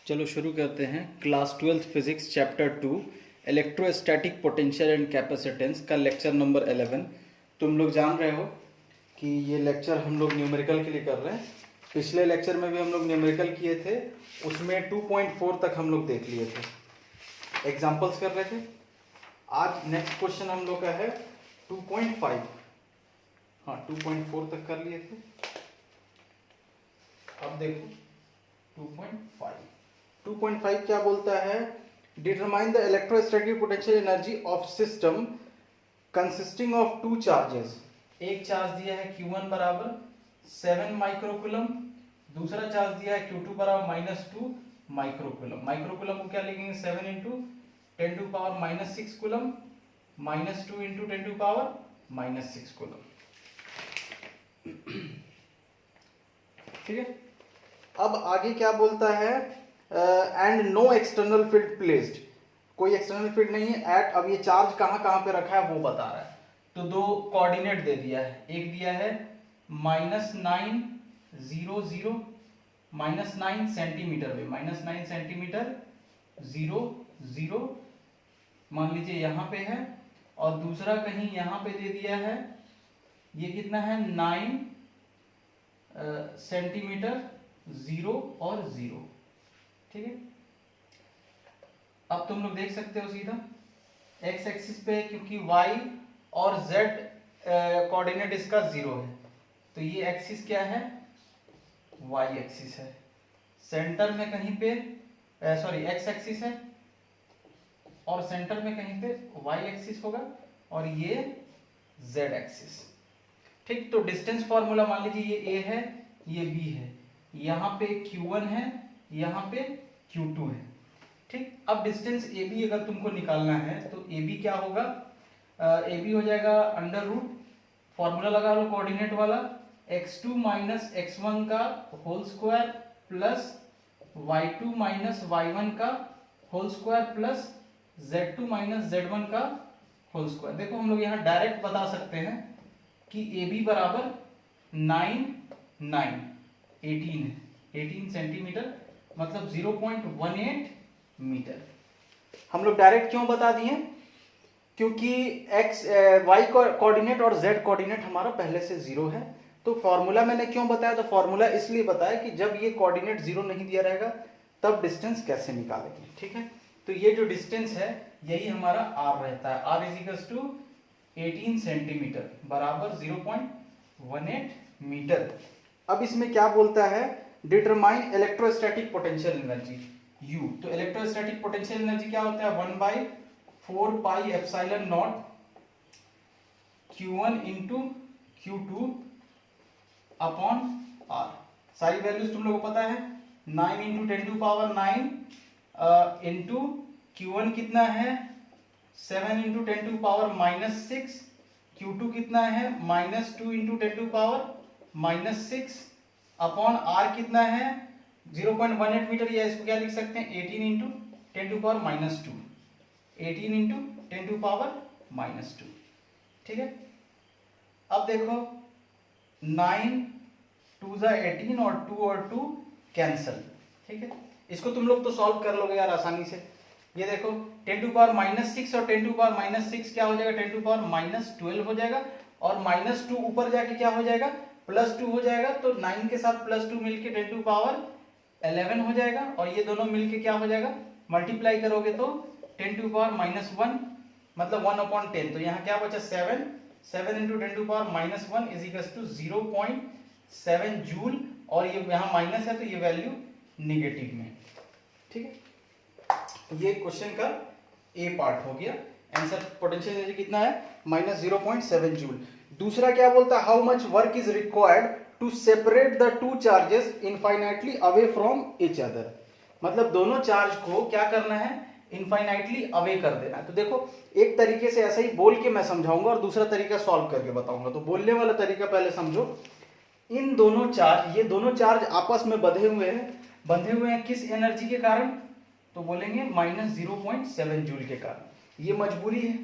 चलो शुरू करते हैं। Class 12th physics chapter 2 electrostatic potential and capacitance का लेक्चर नंबर 11। तुम लोग जान रहे हो कि ये लेक्चर हम लोग न्यूमेरिकल के लिए कर रहे हैं। पिछले लेक्चर में भी हम लोग न्यूमेरिकल किए थे, उसमें 2.4 तक हम लोग देख लिए थे, एग्जाम्पल्स कर रहे थे। आज नेक्स्ट क्वेश्चन हम लोग का है 2.5। हाँ, 2.4 तक कर लिए थे। अब देखो 2.5 क्या बोलता है? Determine the electrostatic potential energy of system consisting of two charges. एक चार्ज दिया है Q1 बराबर 7 माइक्रोकूलम, दूसरा चार्ज दिया है Q2 बराबर -2 माइक्रोकूलम। माइक्रोकूलम को क्या लिखेंगे? 7 into 10 to power -6 coulomb, -2 into 10 to power -6 coulomb. ठीक है। अब आगे क्या बोलता है? And no external field placed. कोई एक्सटर्नल फील्ड नहीं है एट। अब ये चार्ज कहां कहां पे रखा है वो बता रहा है। तो दो कोऑर्डिनेट दे दिया है। एक दिया है -9 0 0 -9 सेंटीमीटर पे, -9 सेंटीमीटर 0 0 मान लीजिए यहां पे है, और दूसरा कहीं यहां पे दे दिया है। ये कितना है? 9 सेंटीमीटर 0 और 0। ठीक है। अब तुम लोग देख सकते हो सीधा एक्स एक्सिस पे, क्योंकि वाई और जेड कोऑर्डिनेट इसका 0 है, तो ये एक्सिस क्या है? वाई एक्सिस है। सेंटर में कहीं पे एक्स एक्सिस है, और सेंटर में कहीं पे वाई एक्सिस होगा, और ये जेड एक्सिस। ठीक। तो डिस्टेंस फॉर्मूला मान लीजिए ये A है, ये B है, यहाँ पे Q1 है, यहाँ पे Q2 है। ठीक। अब डिस्टेंस AB अगर तुमको निकालना है तो AB क्या होगा? AB हो जाएगा √ फॉर्मूला लगा लो कोऑर्डिनेट वाला, x2 माइनस x1 का whole square plus y2 minus y1 का whole square plus z2 minus z1 का होल स्क्वायर। देखो हम लोग यहाँ डायरेक्ट बता सकते हैं कि AB बराबर 18 है, 18 सेंटीमीटर, मतलब 0.18 मीटर। हम लोग डायरेक्ट क्यों बता दिए? क्योंकि y कोऑर्डिनेट और z कोऑर्डिनेट हमारा पहले से 0 है। तो फॉर्मूला मैंने क्यों बताया? तो फॉर्मूला इसलिए बताया कि जब ये कोऑर्डिनेट 0 नहीं दिया रहेगा तब डिस्टेंस कैसे निकालेंगे। ठीक है। तो ये जो डिस्टेंस है यही हमारा r रहता है। r = 18 सेंटीमीटर बराबर 0.18 मीटर। अब इसमें क्या बोलता है? Determine electrostatic potential energy U। तो इलेक्ट्रोस्टैटिक पोटेंशियल एनर्जी क्या होता है? 1/4 pi epsilon not Q1 into Q2 upon R। सारी वैल्यूज तुम लोगों को पता है। 9 into 10 to power 9 into Q1 कितना है? 7 इंटू 10 टू पावर -6। Q2 कितना है? -2 into 10 to power -6 upon R कितना है? 0.18 मीटर, या इसको क्या लिख सकते हैं? 18 into 10 to power -2, 18 into 10 to power -2। ठीक है। अब देखो 9 2 ज़ा 18 और 2 और 2 कैंसल। ठीक है। इसको तुम लोग तो सॉल्व कर लोगे यार आसानी से। ये देखो 10 टू पावर -6 और 10 टू पावर -6 क्या हो जाएगा? 10 टू पावर -12 हो जाएगा, और -2 ऊपर जाके क्या हो जाएगा? +2 हो जाएगा। तो 9 के साथ +2 मिलके 10 टू पावर 11 हो जाएगा, और ये दोनों मिलके क्या हो जाएगा? मल्टीप्लाई करोगे तो 10 टू पावर -1 मतलब 1/10। तो यहाँ क्या बचा? 7 इंटू 10 टू पावर -1 = 0.7 जूल, और ये यहाँ माइनस है तो ये वैल्यू निगेटिव में। ठीक है। ये क्वेश्चन का ए पार्ट हो गया। आंसर पोटेंशियल एनर्जी कितना है? -0.7 जूल। दूसरा क्या बोलता है? How much work is required to separate the two charges infinitely away from each other. मतलब दोनों चार्ज को क्या करना है? इनफाइनाइटली अवे कर देना है। तो देखो एक तरीके से ऐसा ही बोल के मैं समझाऊंगा, और दूसरा तरीका सॉल्व करके बताऊंगा। तो बोलने वाला तरीका पहले समझो। इन दोनों चार्ज, ये दोनों चार्ज आपस में बंधे हुए हैं किस एनर्जी के कारण? तो बोलेंगे -0.7 जूल के कारण। ये मजबूरी है,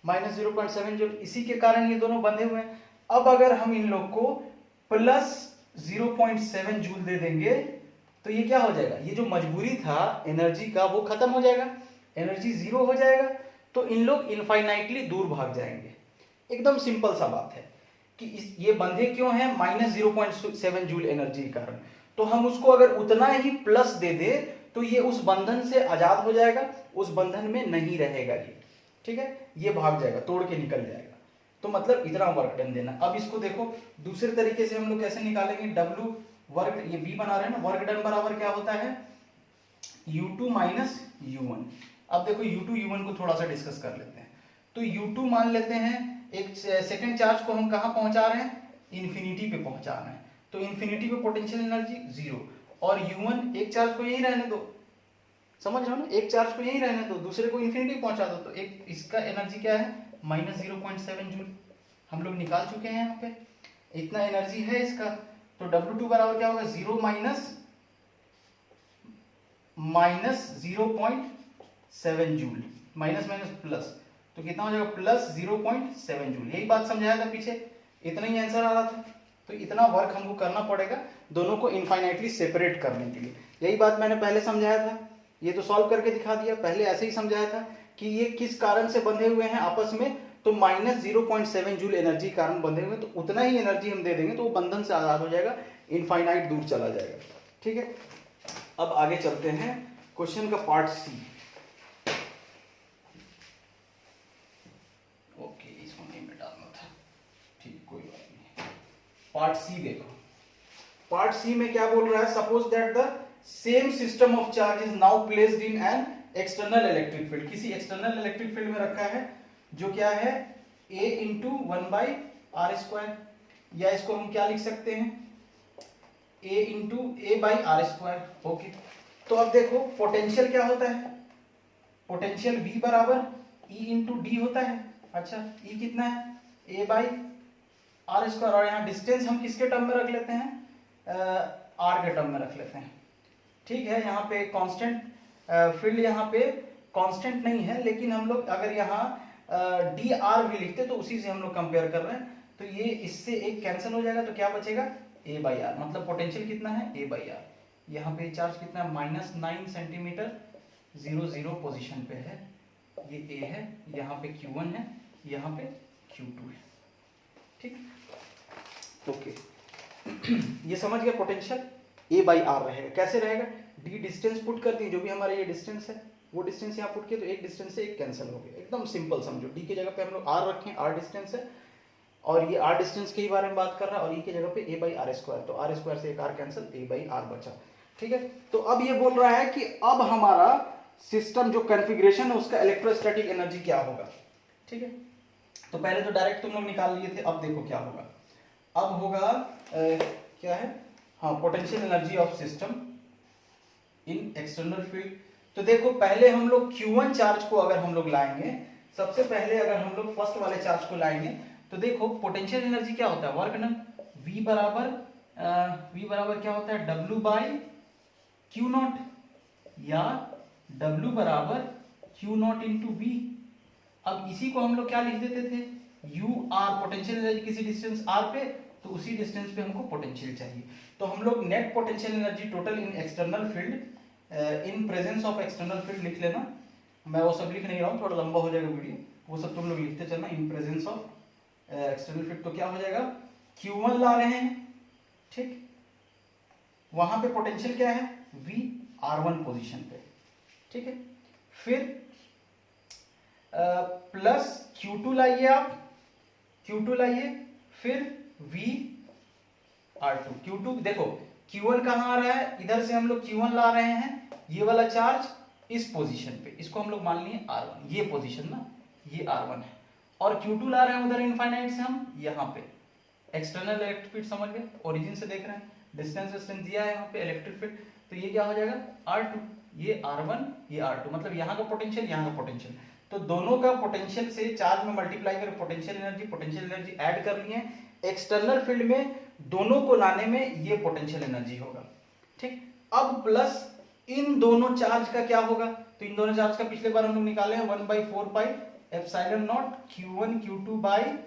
-0.7 जूल, इसी के कारण ये दोनों बंधे हुए हैं। अब अगर हम इन लोग को +0.7 जूल दे देंगे तो ये क्या हो जाएगा, ये जो मजबूरी था एनर्जी का वो खत्म हो जाएगा, एनर्जी जीरो हो जाएगा, तो इन लोग इनफाइनाइटली दूर भाग जाएंगे। एकदम सिंपल सा बात है कि ये बंधे क्यों हैं, -0.7 जूल एनर्जी के कारण। तो हम उसको अगर उतना ही प्लस दे दे तो ये उस बंधन से आजाद हो जाएगा, उस बंधन में नहीं रहेगा ये, ठीक है, ये भाग जाएगा, तोड़ के निकल जाएगा। तो मतलब इतना वर्क डन देना। अब इसको देखो दूसरे तरीके से हम लोग कैसे निकालेंगे, डब्ल्यू वर्क, ये बी बना रहे हैं ना, वर्क डन बराबर क्या होता है, U2 माइनस U1। अब देखो U2 U1 को थोड़ा सा डिस्कस कर लेते हैं। तो U2 मान लेते हैं, एक सेकेंड चार्ज को हम कहाँ पहुंचा रहे हैं, इन्फिनिटी पे पहुंचा रहे हैं, तो इन्फिनिटी पे पोटेंशियल एनर्जी जीरो, और U1 एक चार्ज को यही रहने दो, समझ रहे हो ना, एक चार्ज को यही रहने दो, दूसरे को इन्फिनिटी पहुंचा दो, तो एक इसका एनर्जी क्या है, -0.7 जूल हम लोग निकाल चुके हैं यहाँ पे, इतना एनर्जी है इसका। तो W2 बराबर क्या होगा, 0 minus 0.7 joule, minus minus plus, तो कितना हो जाएगा, +0.7 जूल। यही बात समझाया था पीछे, इतना ही आंसर आ रहा था। तो इतना वर्क हमको करना पड़ेगा दोनों को इनफाइनाइटली सेपरेट करने के लिए। यही बात मैंने पहले समझाया था, ये तो सॉल्व करके दिखा दिया। पहले ऐसे ही समझाया था कि ये किस कारण से बंधे हुए हैं आपस में, तो -0.7 जूल एनर्जी कारण बंधे हुए, तो उतना ही एनर्जी हम दे देंगे तो वो बंधन से आजाद हो जाएगा, इनफाइनाइट दूर चला जाएगा, ठीक है। अब आगे चलते हैं क्वेश्चन का पार्ट सी। ओके, इसको नहीं मिटाना था, ठीक, कोई बात नहीं। पार्ट सी देखो, पार्ट सी में क्या बोल रहा है, suppose that the same system of charge is now placed in an external electric field. किसी एक्सटर्नल इलेक्ट्रिक फील्ड में रखा है जो क्या है, A इंटू 1/r², या इसको हम क्या लिख सकते हैं, A इंटू A/r²। ओके, तो अब देखो पोटेंशियल क्या होता है, पोटेंशियल V बराबर E इंटू डी होता है। अच्छा, E कितना है, A/r², और यहाँ डिस्टेंस हम किसके टर्म में रख लेते हैं, R के टर्म में रख लेते हैं, ठीक है। यहाँ पे कांस्टेंट फील्ड, यहाँ पे कांस्टेंट नहीं है, लेकिन हम लोग अगर यहाँ dr भी लिखते तो उसी से हम लोग कंपेयर कर रहे हैं, तो ये इससे एक कैंसिल हो जाएगा, तो क्या बचेगा, A/r, मतलब पोटेंशियल कितना है, A/r। यहाँ पे चार्ज कितना है, -9 सेंटीमीटर 0 पोजीशन पे है, ये A है, यहाँ पे Q1 है, यहाँ पे Q2 है, ठीक, ओके। ये समझ गया, पोटेंशियल A/r रहेगा, कैसे रहेगा, d डिस्टेंस पुट कर दी, जो भी हमारा ये डिस्टेंस है वो डिस्टेंस यहाँ पुट किया, तो एक डिस्टेंस से एक कैंसिल हो गया, एकदम सिंपल समझो। d की जगह पे हम लोग r रखें, r डिस्टेंस है, और ये r डिस्टेंस के ही बारे में बात कर रहा है, और e की जगह पे A/r², तो r² से एक r कैंसिल, A/r बचा, ठीक है। तो अब ये बोल रहा है कि अब हमारा सिस्टम जो कॉन्फ़िगरेशन है उसका इलेक्ट्रोस्टैटिक एनर्जी क्या होगा, ठीक है। तो पहले तो डायरेक्ट तुम लोग निकाल लिए थे, अब देखो क्या होगा, अब होगा क्या है, हाँ, potential energy of system in external field. तो देखो पहले हम लोग Q1 चार्ज को अगर हम लोग लाएंगे, सबसे पहले अगर हम लोग फर्स्ट वाले चार्ज को लाएंगे, तो देखो पोटेंशियल एनर्जी क्या होता है, वर्क डन, V बराबर क्या होता है, W/Q0, या W बराबर Q0 इंटू V। अब इसी को हम लोग क्या लिख देते थे, UR, पोटेंशियल एनर्जी किसी डिस्टेंस R पे, तो उसी डिस्टेंस पे हमको पोटेंशियल चाहिए, तो हम लोग net potential energy total in external field, in presence of external field लिख लेना, मैं वो सब लिख नहीं रहा हूँ, थोड़ा लंबा हो जाएगा वीडियो, वो सब तुम लोग लिखते चलना, in presence of external field. तो क्या हो जाएगा, Q1 ला रहे हैं, ठीक, वहां पे पोटेंशियल क्या है, V R1 पोजीशन पे, ठीक है, फिर प्लस Q2 लाइए आप, Q2 लाइए, फिर V R2, Q2 देखो Q1 कहाँ आ रहा है, इधर से हम लोग Q1 ला रहे हैं, ये वाला चार्ज इस पोजीशन पे, इसको हम लोग मान लिए R1, ये पोजीशन ना, ये R1 है, और Q2 ला रहे हैं उधर इनफाइनाइट से हम यहाँ पे, एक्सटर्नल इलेक्ट्रिक फील्ड समझ गए, ओरिजिन से देख रहे हैं, डिस्टेंस दिया है यहाँ पे इलेक्ट्रिक फील्ड, तो ये क्या हो जाएगा, R2, ये R1, ये R2, मतलब यहाँ का पोटेंशियल, यहाँ का पोटेंशियल, तो दोनों का पोटेंशियल से चार्ज में मल्टीप्लाई कर पोटेंशियल एनर्जी ऐड कर लिए, एक्सटर्नल फील्ड में दोनों को लाने में ये पोटेंशियल एनर्जी होगा, ठीक। अब प्लस इन दोनों चार्ज का क्या होगा, तो इन दोनों चार्ज का पिछले बार हम लोग निकाले हैं 1/4πε0 Q1 Q2/r²,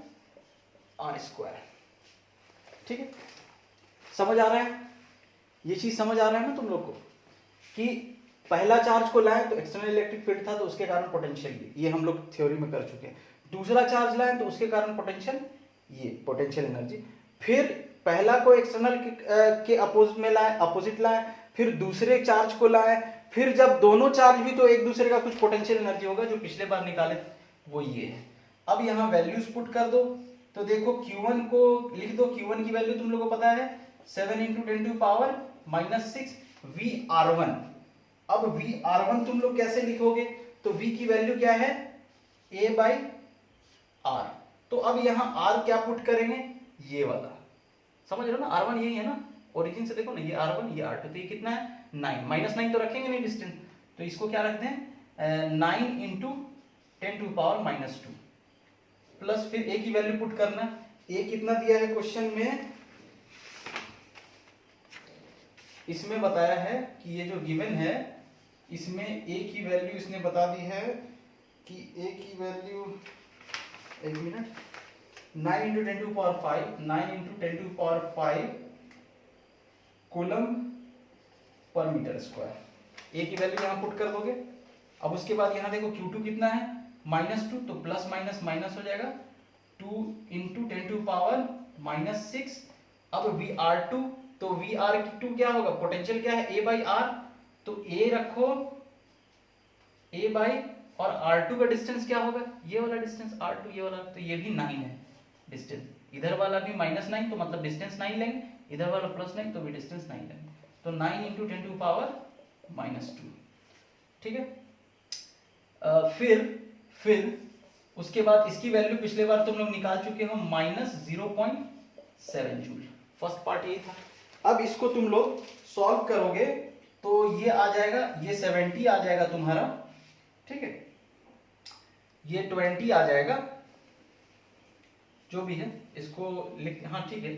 ठीक है, समझ आ रहा है। ये चीज समझ आ रहा है ना तुम लोग को कि पहला चार्ज को लाएं तो एक्सटर्नल इलेक्ट्रिक फील्ड था तो उसके कारण पोटेंशियल ये हम लोग थ्योरी में कर चुके हैं। दूसरा चार्ज लाएं तो उसके कारण पोटेंशियल ये पोटेंशियल एनर्जी। फिर पहला को एक्सटर्नल के अपोजिट में लाएं, अपोजिट लाएं, फिर दूसरे चार्ज को लाएं, फिर जब दोनों चार्ज भी तो एक दूसरे का कुछ पोटेंशियल एनर्जी होगा जो पिछले बार निकाले वो ये है। अब यहाँ वैल्यूज पुट कर दो तो देखो Q1 को लिख दो, Q1 की वैल्यू तुम लोग को पता है 7 × 10⁻⁻6 VR1। अब VR1 तुम लोग कैसे लिखोगे तो V की वैल्यू क्या है A/R। तो अब यहाँ R क्या पुट करेंगे ये वाला, समझ रहे हो ना, R1 यही है ना, ओरिजिन से देखो ना, ये R1 ये R2, तो ये कितना है 9, -9 तो रखेंगे नहीं डिस्टेंस, तो इसको क्या रखते हैं 9 × 10⁻², प्लस फिर A की वैल्यू पुट करना। A कितना दिया है क्वेश्चन में, इसमें बताया है कि ये जो गिवन है इसमें A की वैल्यू इसने बता दी है कि A की वैल्यू, एक मिनट, 9 × 10⁵ कूलम पर मीटर स्क्वायर। A की वैल्यू यहाँ पुट कर दोगे। अब उसके बाद यहाँ देखो Q2 कितना है -2, तो प्लस माइनस माइनस हो जाएगा 2 × 10⁻⁻6। अब VR2, तो VR2 क्या होगा, पोटेंशियल क्या है A/R, तो A रखो A और R2 का डिस्टेंस क्या होगा ये वाला डिस्टेंस R2 ये वाला, तो ये भी 9 है डिस्टेंस, इधर वाला भी -9 तो मतलब डिस्टेंस 9 लेंगे, इधर वाला +9 तो भी डिस्टेंस 9 लेंगे, तो 9 × 10⁻², ठीक है। फिर उसके बाद इसकी वैल्यू पिछले बार तुम लोग निकाल चुके हो -0.7 जूल, फर्स्ट पार्ट यही था। अब इसको तुम लोग सॉल्व करोगे तो ये आ जाएगा, ये 70 आ जाएगा तुम्हारा, ठीक है, ये 20 आ जाएगा, जो भी है इसको लिख, हाँ ठीक है,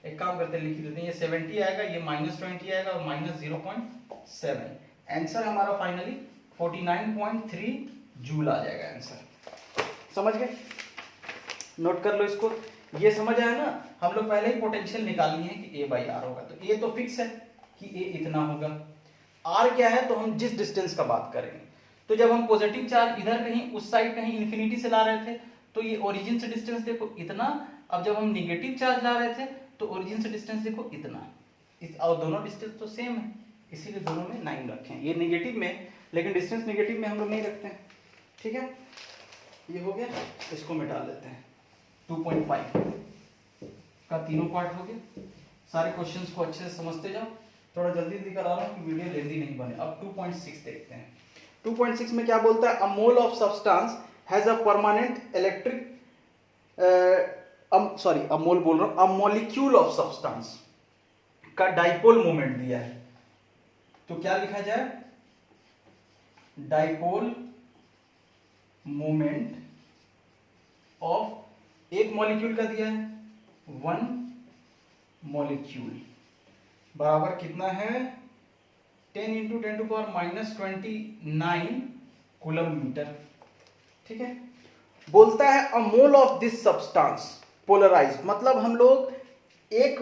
एक काम करते हैं लिख देते हैं, ये 70 आएगा, ये -20 आएगा और -0.7, आंसर हमारा फाइनली 49.3 जूल आ जाएगा आंसर। समझ गए, नोट कर लो इसको, ये समझ आया ना। हम लोग पहले ही पोटेंशियल निकाली है कि A/R होगा, तो A तो फिक्स है कि A इतना होगा, R क्या है तो हम जिस डिस्टेंस का बात करेंगे, तो जब हम पॉजिटिव चार्ज इधर कहीं उस साइड कहीं इन्फिनिटी से ला रहे थे तो ये ओरिजिन से डिस्टेंस देखो इतना, अब जब हम निगेटिव चार्ज ला रहे थे तो ओरिजिन से डिस्टेंस देखो इतना, और दोनों डिस्टेंस तो सेम है इसीलिए दोनों में 9 रखे हैं। ये निगेटिव में, लेकिन डिस्टेंस निगेटिव में हम लोग नहीं रखते हैं, ठीक है। ये हो गया, इसको मिटा लेते हैं। 2.5 का तीनों पार्ट हो गए। सारे क्वेश्चंस को अच्छे से समझते जाओ, थोड़ा जल्दी जल्दी करा रहा हूँ कि वीडियो लेंदी नहीं बने। अब 2.6 देखते हैं। 2.6 में क्या बोलता है, a mole of substance has a permanent electric, a mole बोल रहा हूँ, अ मॉलिक्यूल ऑफ सब्सटेंस का डाइपोल मोमेंट दिया है, तो क्या लिखा जाए, डाइपोल मोमेंट ऑफ, एक मॉलिक्यूल का दिया है 1 मॉलिक्यूल बराबर कितना है 10 × 10⁻⁻29 कूलम मीटर, ठीक है। बोलता है a mole of this substance polarized, मतलब हम लोग एक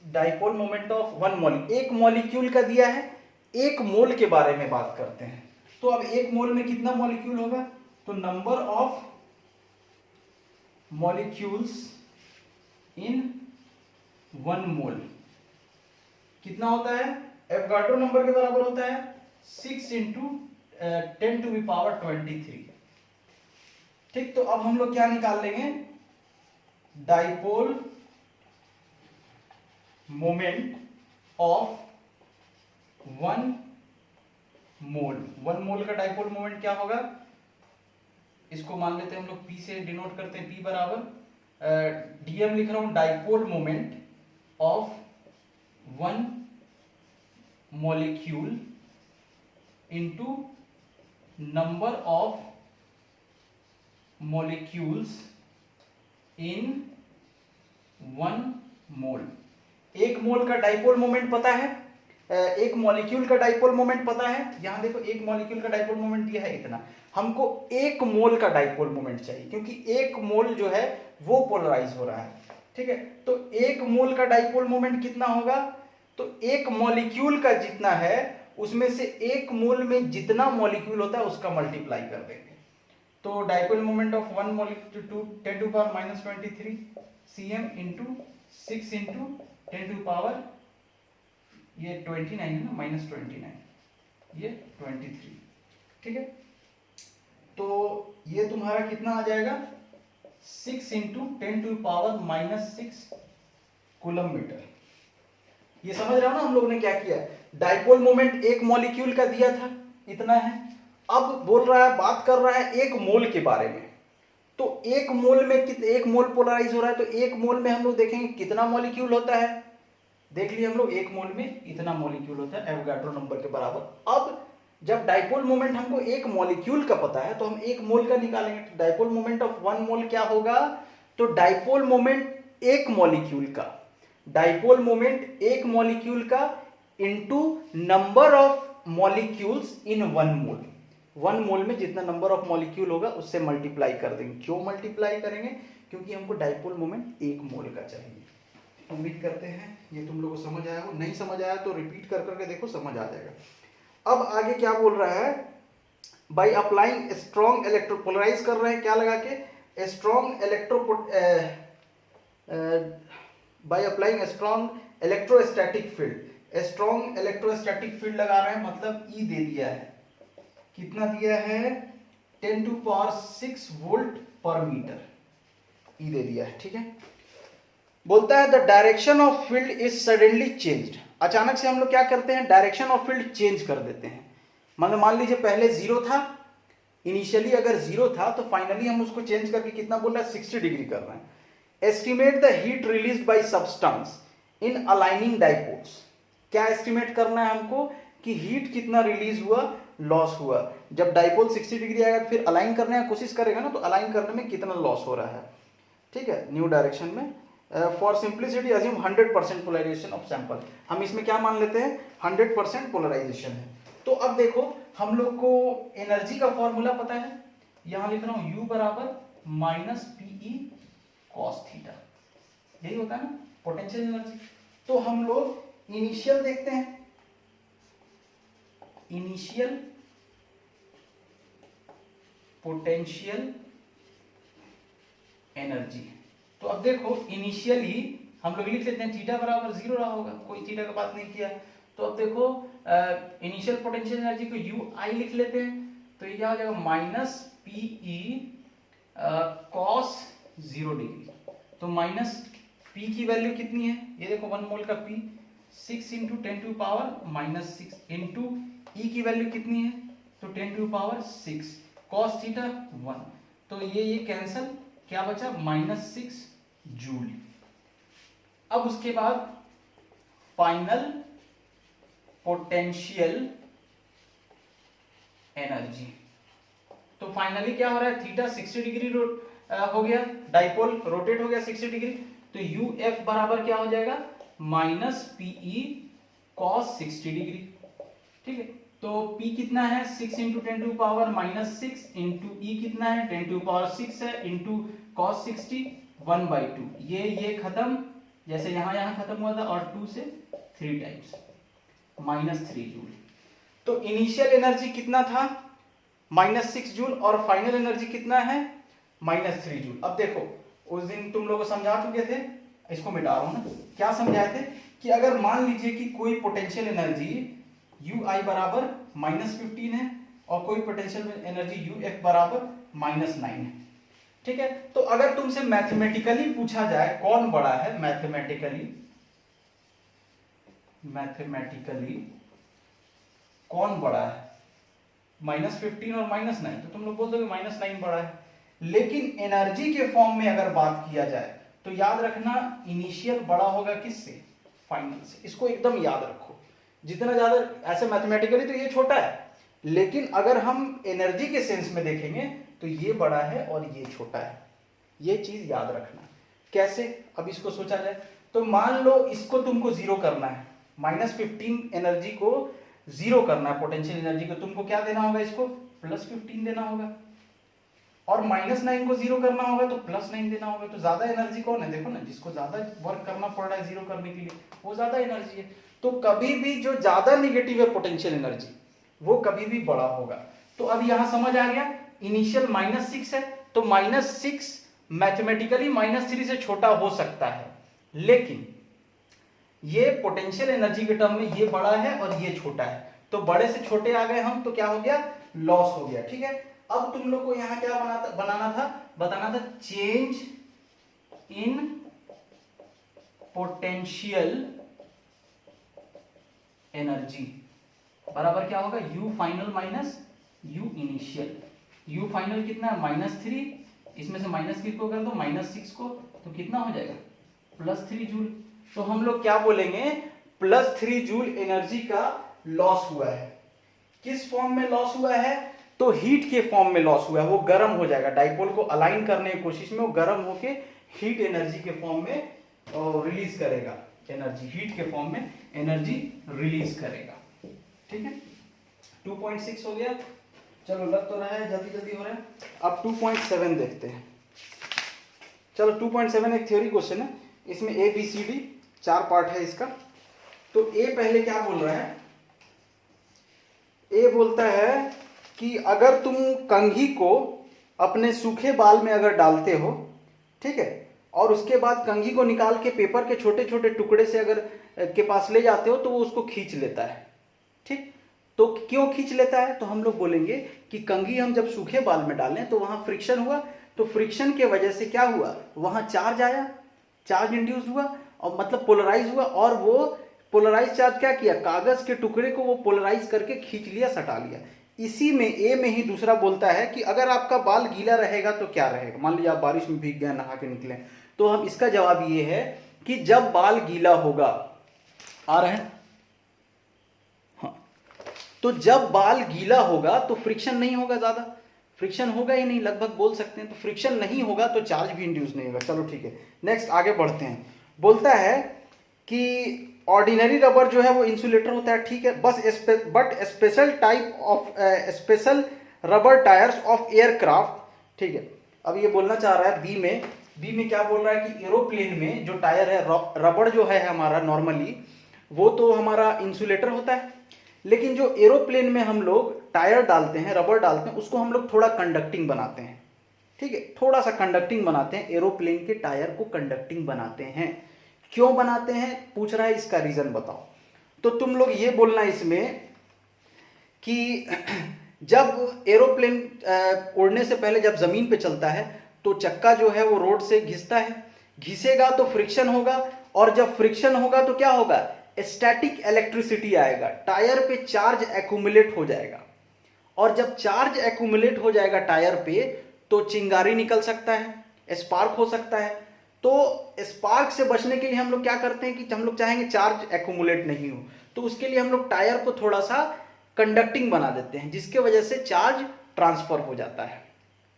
डाइपोल मोमेंट ऑफ 1 मॉलिक्यूल, एक मॉलिक्यूल का दिया है, एक मोल के बारे में बात करते हैं। तो अब एक मोल में कितना मॉलिक्यूल होगा, तो नंबर ऑफ मॉलिक्यूल्स इन 1 मोल कितना होता है, एवोगाड्रो नंबर के बराबर होता है 6 × 10⁻23, ठीक। तो अब हम लोग क्या निकाल लेंगे, dipole moment of 1 mole. 1 mole का डाइपोल मोमेंट क्या होगा, इसको मान लेते हैं हम लोग P से डिनोट करते हैं, P बराबर DM लिख रहा हूं, dipole moment of 1 molecule into number of molecules in 1 मोल। एक मोल का डाइपोल मोमेंट पता है, एक मॉलिक्यूल का डाइपोल मोमेंट पता है, यहां देखो एक मॉलिक्यूल का डाइपोल मोमेंट दिया है इतना, हमको एक मोल का डाइपोल मोमेंट चाहिए क्योंकि एक मोल जो है वो पोलराइज हो रहा है, ठीक है। तो एक मोल का डाइपोल मोमेंट कितना होगा, तो एक मॉलिक्यूल का जितना है उसमें से एक मोल में जितना मॉलिक्यूल होता है उसका मल्टीप्लाई कर देंगे। तो dipole moment of one molecule to 10 to power -23 cm into 6 into 10 to power ये 29 है ना, -29 ये 23, ठीक है। तो ये तुम्हारा कितना आ जाएगा 6 into 10 to power -6 coulomb metre. ये समझ रहे हो ना हम लोगों ने क्या किया, डाइपोल मोमेंट एक मॉलिक्यूल का दिया था इतना है, अब बोल रहा है, बात कर रहा है एक मोल के बारे में। तो एक मोल में एक मोल पोलराइज हो रहा है, तो एक मोल में हम लोग देखेंगे कितना मॉलिक्यूल होता है। देख लिए हम लोग एक मोल में इतना मॉलिक्यूल होता है एवोगाड्रो नंबर के बराबर। अब जब डाइपोल मोमेंट हमको एक मॉलिक्यूल का पता है तो हम एक मोल का निकालेंगे। तो dipole moment of one mole क्या होगा, तो डाइपोल मोमेंट एक मॉलिक्यूल का, डाइपोल मोमेंट एक मॉलिक्यूल का into number of molecules in one mole. One mole में जितना नंबर ऑफ मॉलिक्यूल होगा उससे मल्टीप्लाई कर देंगे। क्यों मल्टीप्लाई करेंगे, क्योंकि हमको डाइपोल मोमेंट एक मोल का चाहिए। उम्मीद करते हैं ये तुम लोगों को समझ आया हो, नहीं समझ आया तो रिपीट कर करके देखो, समझ आ जाएगा। अब आगे क्या बोल रहा है, बाई अप्लाइंग स्ट्रॉन्ग इलेक्ट्रोपोलराइज कर रहे हैं, क्या लगा के strong by applying strong electrostatic field. Strong electrostatic field लगा रहे हैं, मतलब ई दे दिया है, कितना दिया है 10 टू पावर 6 वोल्ट पर मीटर, ई दे दिया है, ठीक है। बोलता है the direction of field is suddenly changed. अचानक से हम लोग क्या करते हैं, डायरेक्शन ऑफ फील्ड चेंज कर देते हैं। मतलब मान लीजिए पहले जीरो था, इनिशियली अगर जीरो था तो फाइनली हम उसको चेंज करके कितना बोल रहा है 60 डिग्री कर रहे हैं। Estimate the heat released by substance in aligning dipoles. क्या एस्टिमेट करना है हमको कि हीट कितना रिलीज हुआ, लॉस हुआ। जब डाइपोल 60 डिग्री आएगा फिर अलाइन करने की कोशिश करेगा ना, तो अलाइन करने में कितना लॉस हो रहा है, ठीक है, न्यू डायरेक्शन में। For simplicity assume 100% polarization of sample. हम इसमें क्या मान लेते हैं 100% पोलराइजेशन है। तो अब देखो हम लोग को एनर्जी का फॉर्मूला पता है, यहां लिख रहा हूं U बराबर -PE cos थीटा, यही होता है ना पोटेंशियल एनर्जी। तो हम लोग इनिशियल देखते हैं, इनिशियल पोटेंशियल एनर्जी। तो अब देखो इनिशियली हम लोग लिख लेते हैं थीटा बराबर 0 रहा होगा, कोई थीटा का बात नहीं किया। तो अब देखो इनिशियल पोटेंशियल एनर्जी को UI लिख लेते हैं, तो ये क्या हो जाएगा -PE cos 0 डिग्री। तो -P की वैल्यू कितनी है, ये देखो 1 मोल का P 6 into 10 to power -6 into E की वैल्यू कितनी है, तो 10 टू पावर 6 cos थीटा 1। तो ये कैंसल, क्या बचा -6 जूल। अब उसके बाद फाइनल पोटेंशियल एनर्जी। तो फाइनली क्या हो रहा है, थीटा 60 डिग्री हो गया, डाइपोल रोटेट हो गया 60 डिग्री। तो UF बराबर क्या हो जाएगा -PE cos 60 डिग्री, ठीक है। तो P कितना है 6 into 10 to power -6 into E कितना है 10 टू पावर 6 है इंटू cos 60 1/2। ये खत्म, जैसे यहाँ खत्म हुआ था, और 2 से 3 टाइम्स -3 जूल। तो इनिशियल एनर्जी कितना था -6 जूल, और फाइनल एनर्जी कितना है -3 जूल। अब देखो उस दिन तुम लोगों को समझा चुके थे, इसको मिटा रहा हूं ना, क्या समझाए थे कि अगर मान लीजिए कि कोई पोटेंशियल एनर्जी UI बराबर -15 है और कोई पोटेंशियल एनर्जी UF बराबर -9 है, ठीक है। तो अगर तुमसे मैथमेटिकली पूछा जाए कौन बड़ा है, मैथमेटिकली कौन बड़ा है, -15 और -9, तो तुम लोग बोल दोगे -9 बड़ा है। लेकिन एनर्जी के फॉर्म में अगर बात किया जाए तो याद रखना इनिशियल बड़ा होगा किससे, फाइनल से। इसको एकदम याद रखो, जितना ज्यादा, ऐसे मैथमेटिकली तो ये छोटा है, लेकिन अगर हम एनर्जी के सेंस में देखेंगे तो ये बड़ा है और ये छोटा है, ये चीज याद रखना। कैसे, अब इसको सोचा जाए तो मान लो इसको तुमको 0 करना है, -15 एनर्जी को 0 करना है, पोटेंशियल एनर्जी को तुमको क्या देना होगा, इसको +15 देना होगा, और -9 को 0 करना होगा तो +9 देना होगा। तो ज्यादा एनर्जी कौन है, देखो ना, जिसको ज्यादा वर्क करना पड़ रहा है 0 करने के लिए वो ज्यादा एनर्जी है। तो कभी भी जो ज्यादा निगेटिव है पोटेंशियल एनर्जी वो कभी भी बड़ा होगा। तो अब यहां समझ आ गया, इनिशियल -6 है तो -6 मैथमेटिकली -3 से छोटा हो सकता है, लेकिन ये पोटेंशियल एनर्जी के टर्म में ये बड़ा है और ये छोटा है, तो बड़े से छोटे आ गए हम तो क्या हो गया, लॉस हो गया। ठीक है, अब तुम लोग को यहां क्या बताना था चेंज इन पोटेंशियल एनर्जी बराबर क्या होगा, you final minus you initial. You final कितना है -3, इसमें से -3 को कर दो -6 को, तो कितना हो जाएगा +3 जूल। तो हम लोग क्या बोलेंगे, +3 जूल एनर्जी का लॉस हुआ है। किस फॉर्म में लॉस हुआ है, तो हीट के फॉर्म में लॉस हुआ है, वो गर्म हो जाएगा, डाइपोल को अलाइन करने की कोशिश में वो गर्म होके हीट एनर्जी के फॉर्म में रिलीज करेगा एनर्जी, हीट के फॉर्म में एनर्जी रिलीज करेगा। ठीक है, 2.6 हो गया, चलो लग तो रहा है जल्दी जल्दी हो रहा है। अब 2.7 देखते हैं। चलो 2.7 एक थ्योरी क्वेश्चन है, इसमें ABCD 4 पार्ट है इसका। तो ए पहले क्या बोल रहा है, ए बोलता है कि अगर तुम कंघी को अपने सूखे बाल में अगर डालते हो, ठीक है, और उसके बाद कंघी को निकाल के पेपर के छोटे छोटे टुकड़े से अगर के पास ले जाते हो तो वो उसको खींच लेता है। ठीक, तो क्यों खींच लेता है, तो हम लोग बोलेंगे कि कंघी हम जब सूखे बाल में डालें तो वहां फ्रिक्शन हुआ, तो फ्रिक्शन के वजह से क्या हुआ, वहां चार्ज आया, चार्ज इंड्यूस हुआ और मतलब पोलराइज हुआ, और वो पोलराइज चार्ज क्या किया, कागज के टुकड़े को वो पोलराइज करके खींच लिया, सटा लिया। इसी में ए में ही दूसरा बोलता है कि अगर आपका बाल गीला रहेगा तो क्या रहेगा, मान लीजिए आप बारिश में भीग गए, नहा के निकले, तो हम इसका जवाब ये है कि जब बाल गीला होगा, आ रहे हैं, हाँ, तो जब बाल गीला होगा तो फ्रिक्शन नहीं होगा, ज्यादा फ्रिक्शन होगा ही नहीं, लगभग बोल सकते हैं, तो फ्रिक्शन नहीं होगा तो चार्ज भी इंड्यूस नहीं होगा। चलो ठीक है, नेक्स्ट आगे बढ़ते हैं। बोलता है कि ऑर्डिनरी रबर जो है वो इंसुलेटर होता है, ठीक है, but special type of special rubber tyres of aircraft, ठीक है। अब ये बोलना चाह रहा है बी में क्या बोल रहा है कि एरोप्लेन में जो टायर है, रबड़ जो है हमारा नॉर्मली वो तो हमारा इंसुलेटर होता है, लेकिन जो एरोप्लेन में हम लोग टायर डालते हैं, रबड़ डालते हैं, उसको हम लोग थोड़ा कंडक्टिंग बनाते हैं, ठीक है, थोड़ा सा कंडक्टिंग बनाते हैं, एरोप्लेन के टायर को कंडक्टिंग बनाते हैं। क्यों बनाते हैं पूछ रहा है, इसका रीजन बताओ। तो तुम लोग ये बोलना इसमें कि जब एरोप्लेन उड़ने से पहले जब जमीन पे चलता है तो चक्का जो है वो रोड से घिसता है, घिसेगा तो फ्रिक्शन होगा, और जब फ्रिक्शन होगा तो क्या होगा, स्टैटिक इलेक्ट्रिसिटी आएगा, टायर पे चार्ज एक्यूमुलेट हो जाएगा, और जब चार्ज एक्यूमुलेट हो जाएगा टायर पे तो चिंगारी निकल सकता है, स्पार्क हो सकता है। तो स्पार्क से बचने के लिए हम लोग क्या करते हैं कि हम लोग चाहेंगे चार्ज एक्यूमुलेट नहीं हो, तो उसके लिए हम लोग टायर को थोड़ा सा कंडक्टिंग बना देते हैं, जिसके वजह से चार्ज ट्रांसफर हो जाता है,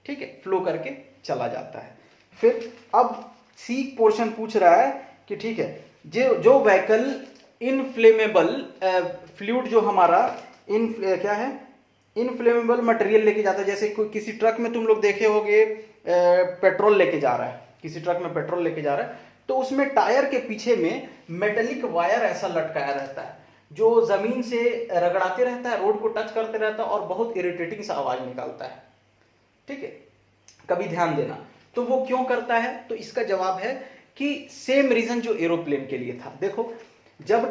ठीक है, फ्लो करके चला जाता है। फिर अब सी पोर्शन पूछ रहा है कि ठीक है, जो व्हीकल इनफ्लेमेबल फ्लूइड जो हमारा क्या है, इनफ्लेमेबल मटेरियल लेके जाता है, जैसे कोई किसी ट्रक में तुम लोग देखे होंगे पेट्रोल लेके जा रहा है, किसी ट्रक में पेट्रोल लेके जा रहा है, तो उसमें टायर के पीछे में मेटेलिक वायर ऐसा लटकाया रहता है जो जमीन से रगड़ाते रहता है, रोड को टच करते रहता है और बहुत इरिटेटिंग सा आवाज निकालता है, ठीक है, कभी ध्यान देना। तो वो क्यों करता है, तो इसका जवाब है कि सेम रीजन जो एरोप्लेन के लिए था। देखो, जब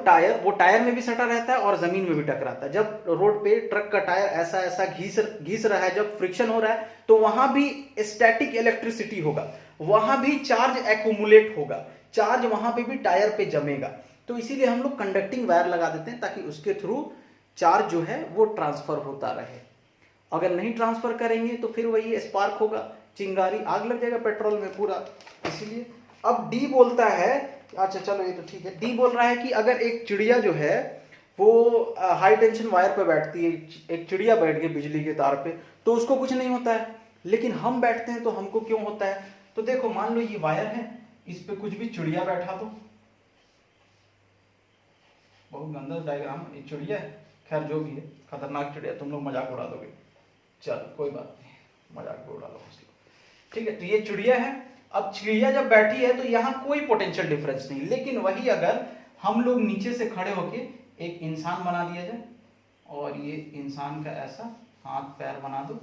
वो टायर में भी सटा रहता है और जमीन में भी टकराता है, जब रोड पे ट्रक का टायर ऐसा ऐसा घिस रहा है, जब फ्रिक्शन हो रहा है तो वहां भी स्टैटिक इलेक्ट्रिसिटी होगा, वहां भी चार्ज एक्यूमुलेट होगा, चार्ज वहां पे भी टायर पे जमेगा, तो इसीलिए हम लोग कंडक्टिंग वायर लगा देते हैं ताकि उसके थ्रू चार्ज जो है वो ट्रांसफर होता रहे। अगर नहीं ट्रांसफर करेंगे तो फिर वही स्पार्क होगा, चिंगारी, आग लग जाएगा पेट्रोल में पूरा, इसीलिए। अब डी बोलता है, अच्छा चलो ये तो ठीक है, डी बोल रहा है कि अगर एक चिड़िया जो है वो हाई टेंशन वायर पे बैठती है, एक चिड़िया बैठ गई बिजली के तार पे, तो उसको कुछ नहीं होता है, लेकिन हम बैठते हैं तो हमको क्यों होता है। तो देखो, मान लो ये वायर है, इस पे कुछ भी चिड़िया बैठा दो, बहुत गंदा डायग्राम, ये चिड़िया है, खैर जो भी है, खतरनाक चिड़िया, तुम लोग मजाक उड़ा दोगे, चलो कोई बात नहीं, मजाक उड़ा लो, ठीक है। तो ये चिड़िया है, अब चिड़िया जब बैठी है तो यहाँ कोई पोटेंशियल डिफरेंस नहीं, लेकिन वही अगर हम लोग नीचे से खड़े होके एक इंसान बना दिया जाए और ये इंसान का ऐसा हाथ पैर बना दो।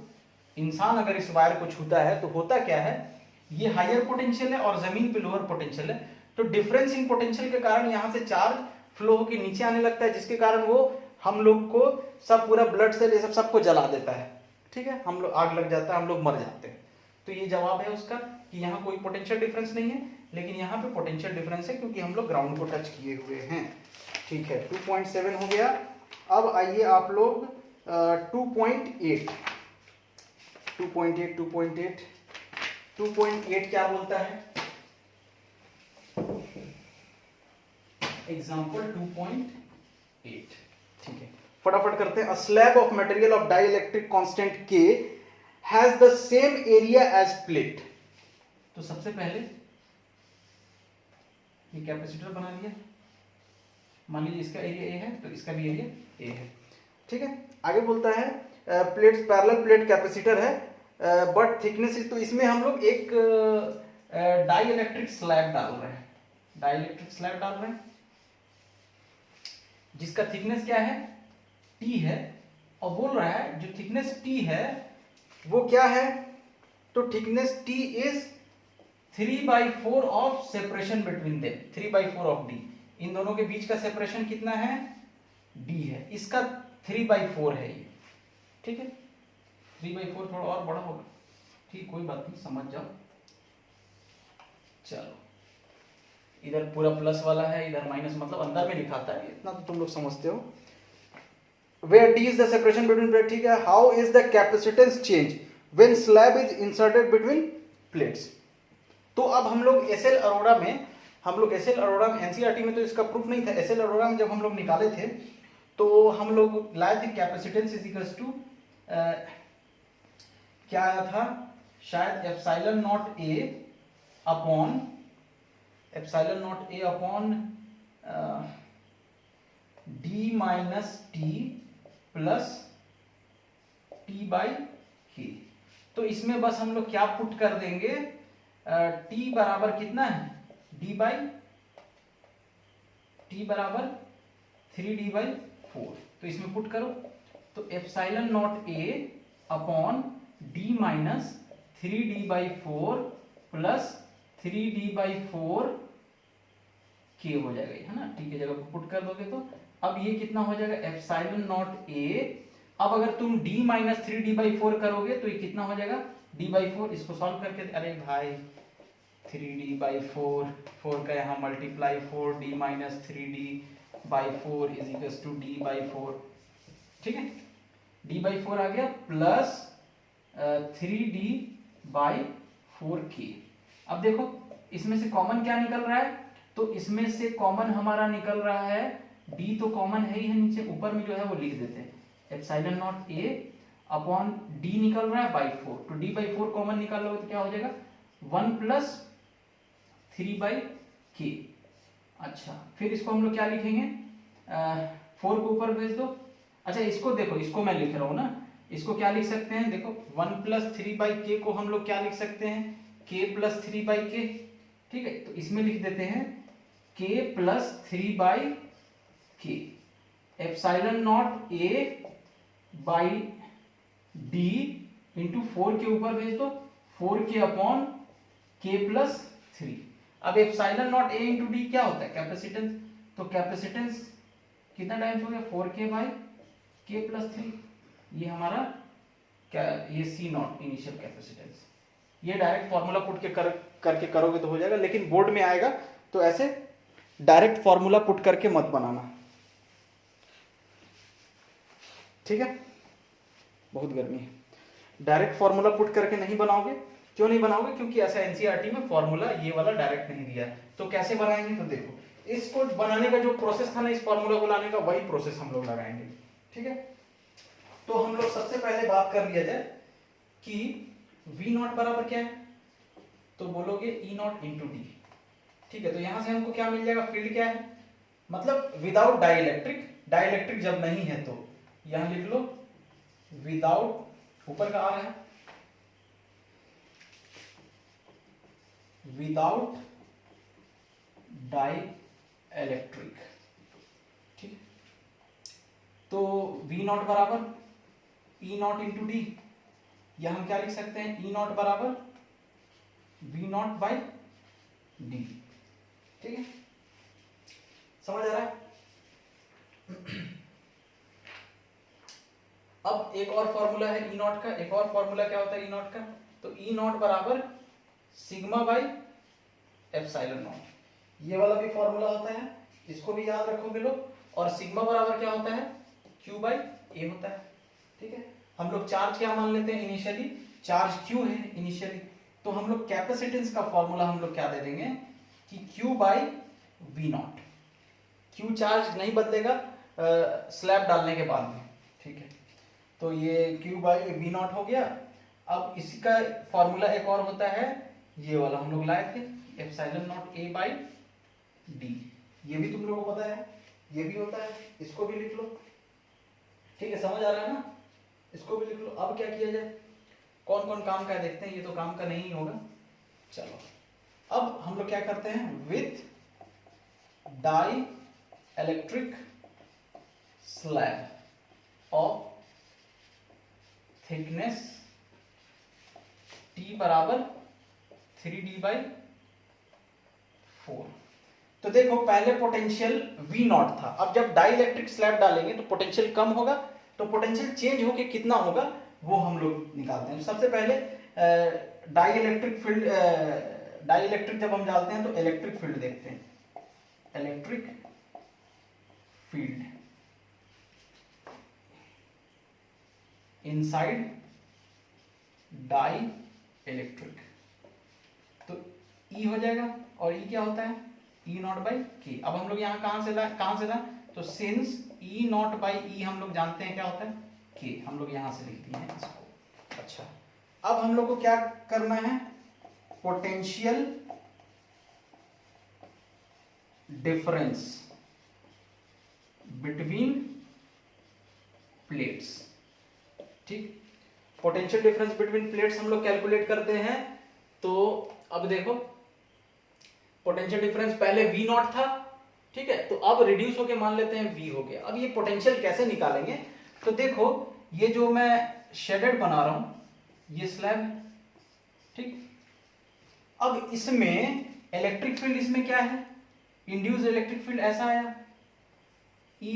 इंसान अगर इस वायर को छूता है तो होता क्या है, ये हायर पोटेंशियल है और जमीन पे लोअर पोटेंशियल है, तो डिफरेंस इन पोटेंशियल के कारण यहाँ से चार्ज फ्लो होकर नीचे आने लगता है, जिसके कारण वो हम लोग को सब पूरा ब्लड सेल ये सब सबको जला देता है। ठीक है, हम लोग आग लग जाता है, हम लोग मर जाते हैं। तो ये जवाब है उसका कि यहाँ कोई पोटेंशियल डिफरेंस नहीं है, लेकिन यहाँ पे पोटेंशियल डिफरेंस है क्योंकि हम लोग ग्राउंड को टच किए हुए हैं। ठीक है, 2.7 हो गया। अब आइए आप लोग 2.8 क्या बोलता है, एग्जाम्पल 2.8। ठीक है, फटाफट करते हैं। A slab of material of dielectric constant K has the same area as plate. तो सबसे पहले ये कैपेसिटर बना लिया, मान लीजिए इसका एरिया A है तो इसका भी एरिया A है। ठीक है, आगे बोलता है प्लेट्स पैरेलल प्लेट कैपेसिटर है बट थिकनेस इज, तो इसमें हम लोग एक डाइइलेक्ट्रिक स्लैब डाल रहे हैं, डाइइलेक्ट्रिक स्लैब डाल रहे हैं जिसका थिकनेस क्या है, T है, और बोल रहा है जो थिकनेस T है वो क्या है, तो thickness T is 3/4 of separation between them, 3/4 of D। इन दोनों के बीच का सेपरेशन कितना है, D है, इसका 3/4 है ये। ठीक है, 3/4 थोड़ा और बड़ा होगा, ठीक, कोई बात नहीं, समझ जाओ। चलो, इधर पूरा प्लस वाला है, इधर माइनस, मतलब अंदर में लिखाता है, इतना तो तुम लोग समझते हो। Where D is the separation between plate, ठीक है। How is the capacitance change when slab is inserted between plates? तो अब हम लोग एसएल अरोड़ा में, एनसीईआरटी में तो इसका प्रूफ नहीं था, एसएल अरोड़ा में जब हम लोग निकाले थे तो हम लोग लाए थे कैपेसिटेंस इज इक्वल्स टू क्या आया था, शायद epsilon not a upon D minus T plus T by के। तो इसमें बस हम लोग क्या पुट कर देंगे, टी बराबर कितना है, डी बाई टी बराबर 3D/4। तो इसमें पुट करो, तो epsilon not a upon D minus 3D/4 plus 3D/4 के हो जाएगा, है ना, टी की जगह पर पुट कर दोगे तो अब ये कितना हो जाएगा, एप्सिलॉन नॉट ए। अब अगर तुम d माइनस 3D/4 करोगे तो ये कितना हो जाएगा, d/4। इसको सॉल्व करके, अरे भाई 3D/4, 4 का यहाँ multiply 4d minus 3D/4 is equals to d/4। ठीक है, d/4 आ गया प्लस 3D/4k। अब देखो इसमें से कॉमन क्या निकल रहा है, तो इसमें से कॉमन हमारा निकल रहा है d, तो कॉमन है ही है, नीचे ऊपर में जो है वो लिख देते हैं, epsilon not a upon d निकल रहा है बाई 4, तो d/4 कॉमन निकाल लोगे तो क्या हो जाएगा, 1 प्लस 3/k। अच्छा, फिर इसको हम लोग क्या लिखेंगे, 4 को ऊपर भेज दो। अच्छा, इसको देखो, इसको मैं लिख रहा हूं ना, इसको क्या लिख सकते हैं, देखो 1 प्लस 3/k को हम लोग क्या लिख सकते हैं, k प्लस 3/k। ठीक है, तो इसमें लिख देते हैं k plus 3/k, epsilon not a by d into 4 के ऊपर भेज दो, 4k अपॉन k प्लस 3। अब epsilon not a into d क्या होता है, कैपेसिटेंस, तो कैपेसिटेंस कितना टाइम्स हो गया, 4k बाई k प्लस 3। ये हमारा क्या, ये c नॉट इनिशियल कैपेसिटेंस। ये डायरेक्ट फॉर्मूला पुट के करके करोगे तो हो जाएगा, लेकिन बोर्ड में आएगा तो ऐसे डायरेक्ट फॉर्मूला पुट करके मत बनाना। ठीक है, बहुत गर्मी है, डायरेक्ट फॉर्मूला पुट करके नहीं बनाओगे। क्यों नहीं बनाओगे, क्योंकि ऐसा एनसीईआरटी में फॉर्मूला ये वाला डायरेक्ट नहीं दिया है। तो कैसे बनाएंगे, तो देखो इसको बनाने का जो प्रोसेस था ना, इस फॉर्मूला को लाने का, वही प्रोसेस हम लोग लगाएंगे। ठीक है, तो हम लोग सबसे पहले बात कर लिया जाए कि V नॉट बराबर क्या है, तो बोलोगे E नॉट इंटू डी। ठीक है, तो यहां से हमको क्या मिल जाएगा, फील्ड क्या है, मतलब विदाउट डाइइलेक्ट्रिक, डाइइलेक्ट्रिक जब नहीं है तो यहां लिख लो विदाउट, ऊपर का आ रहा है, विदाउट डाइइलेक्ट्रिक इलेक्ट्रिक। ठीक, तो V नॉट बराबर E नॉट इंटू डी, या हम क्या लिख सकते हैं, E नॉट बराबर V नॉट बाई डी। ठीक है, समझ आ रहा है। अब एक और फॉर्मूला है E नॉट का, एक और फॉर्मूला क्या होता है E नॉट का, तो E नॉट बराबर सिग्मा बाई एप्सिलॉन नॉट, ये वाला भी फॉर्मूला होता है, इसको भी याद रखोगे लोग। और सिग्मा बराबर क्या होता है, Q बाई ए होता है। ठीक है, हम लोग चार्ज क्या मान लेते हैं इनिशियली, चार्ज Q है इनिशियली, तो हम लोग कैपेसिटेंस का फॉर्मूला हम लोग क्या दे देंगे कि Q by V naught. Q charge नहीं बदलेगा स्लैब डालने के बाद में। ठीक है, तो ये Q बाई वी नॉट हो गया। अब इसका फॉर्मूला एक और होता है, ये वाला हम लोग लाए थे, epsilon not a by D, ये भी तुम लोगों को पता है, ये भी होता है, इसको भी लिख लो। ठीक है, समझ आ रहा है ना, इसको भी लिख लो। अब क्या किया जाए, कौन कौन काम का है देखते हैं, ये तो काम का नहीं होगा। चलो, अब हम लोग क्या करते हैं, with dielectric slab of thickness T बराबर 3D बाई 4। तो देखो पहले पोटेंशियल V नॉट था, अब जब डाई इलेक्ट्रिक स्लैब डालेंगे तो पोटेंशियल कम होगा, तो पोटेंशियल चेंज होके कितना होगा वो हम लोग निकालते हैं। सबसे पहले dielectric field, dielectric जब हम डालते हैं तो इलेक्ट्रिक फील्ड देखते हैं, electric field inside dielectric, तो E हो जाएगा, और E क्या होता है, E नॉट बाई के। अब हम लोग यहाँ कहां से ला, तो since E not by E हम लोग जानते हैं क्या होता है के, हम लोग यहां से लिख दिए हैं इसको। अच्छा, अब हम लोग को क्या करना है, पोटेंशियल डिफरेंस बिटवीन प्लेट्स। ठीक, पोटेंशियल डिफरेंस बिटवीन प्लेट्स हम लोग कैलकुलेट करते हैं। तो अब देखो, पोटेंशियल डिफरेंस पहले V नॉट था, ठीक है, तो अब रिड्यूस होके मान लेते हैं V हो गया। अब ये पोटेंशियल कैसे निकालेंगे, तो देखो ये जो मैं शेडेड बना रहा हूं ये स्लैब, ठीक, अब इसमें इलेक्ट्रिक फील्ड इसमें क्या है, इंड्यूस्ड इलेक्ट्रिक फील्ड ऐसा आया, E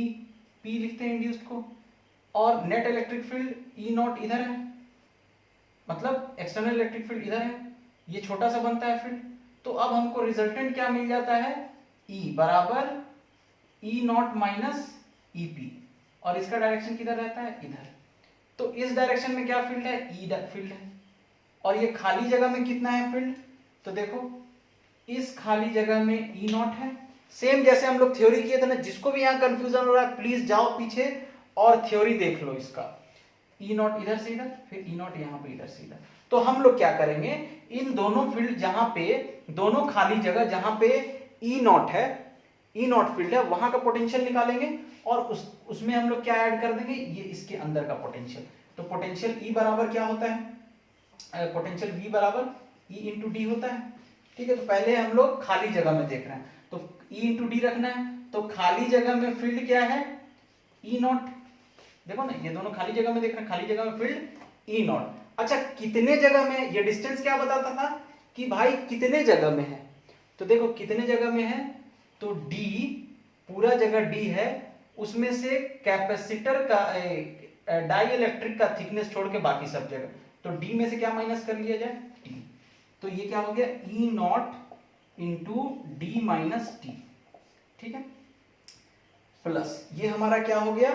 P लिखते हैं इंड्यूस्ड को, और net electric field E not इधर है, मतलब एक्सटर्नल इलेक्ट्रिक फील्ड इधर है, ये छोटा सा बनता है फील्ड। तो अब हमको रिजल्टेंट क्या मिल जाता है, E बराबर E not minus E P, और इसका डायरेक्शन किधर रहता है, इधर। तो इस डायरेक्शन में क्या फील्ड है, E फील्ड है, और ये खाली जगह में कितना है फील्ड, तो देखो इस खाली जगह में E नॉट है। सेम जैसे हम लोग थ्योरी किए थे ना, जिसको भी यहाँ कंफ्यूजन हो रहा है प्लीज जाओ पीछे और थ्योरी देख लो इसका, E नॉट इधर से इधर, फिर E नॉट यहाँ पे इधर से इधर। तो हम लोग क्या करेंगे, इन दोनों फील्ड जहां पे, दोनों खाली जगह जहां पे E नॉट है, E नॉट फील्ड है, वहां का पोटेंशियल निकालेंगे, और उसमें हम लोग क्या ऐड कर देंगे, ये इसके अंदर का पोटेंशियल। तो पोटेंशियल E बराबर क्या होता है, पोटेंशियल V बराबर E इंटू डी होता है। ठीक है, तो पहले हम लोग खाली जगह में देख रहे हैं, तो E इंटू डी रखना है, तो खाली जगह में फील्ड क्या है, E नॉट। देखो ना, ये दोनों खाली जगह में देख रहे हैं, खाली जगह में फील्ड E नॉट। अच्छा, कितने जगह में, ये डिस्टेंस क्या बताता था कि भाई कितने जगह में है, तो देखो कितने जगह में है, तो D, पूरा जगह D है, उसमें से कैपेसिटर का डाई इलेक्ट्रिक का थिकनेस छोड़ के बाकी सब जगह, तो D में से क्या माइनस कर लिया जाए, T। तो ये क्या हो गया, E not into D minus T. ठीक है, प्लस ये हमारा क्या हो गया,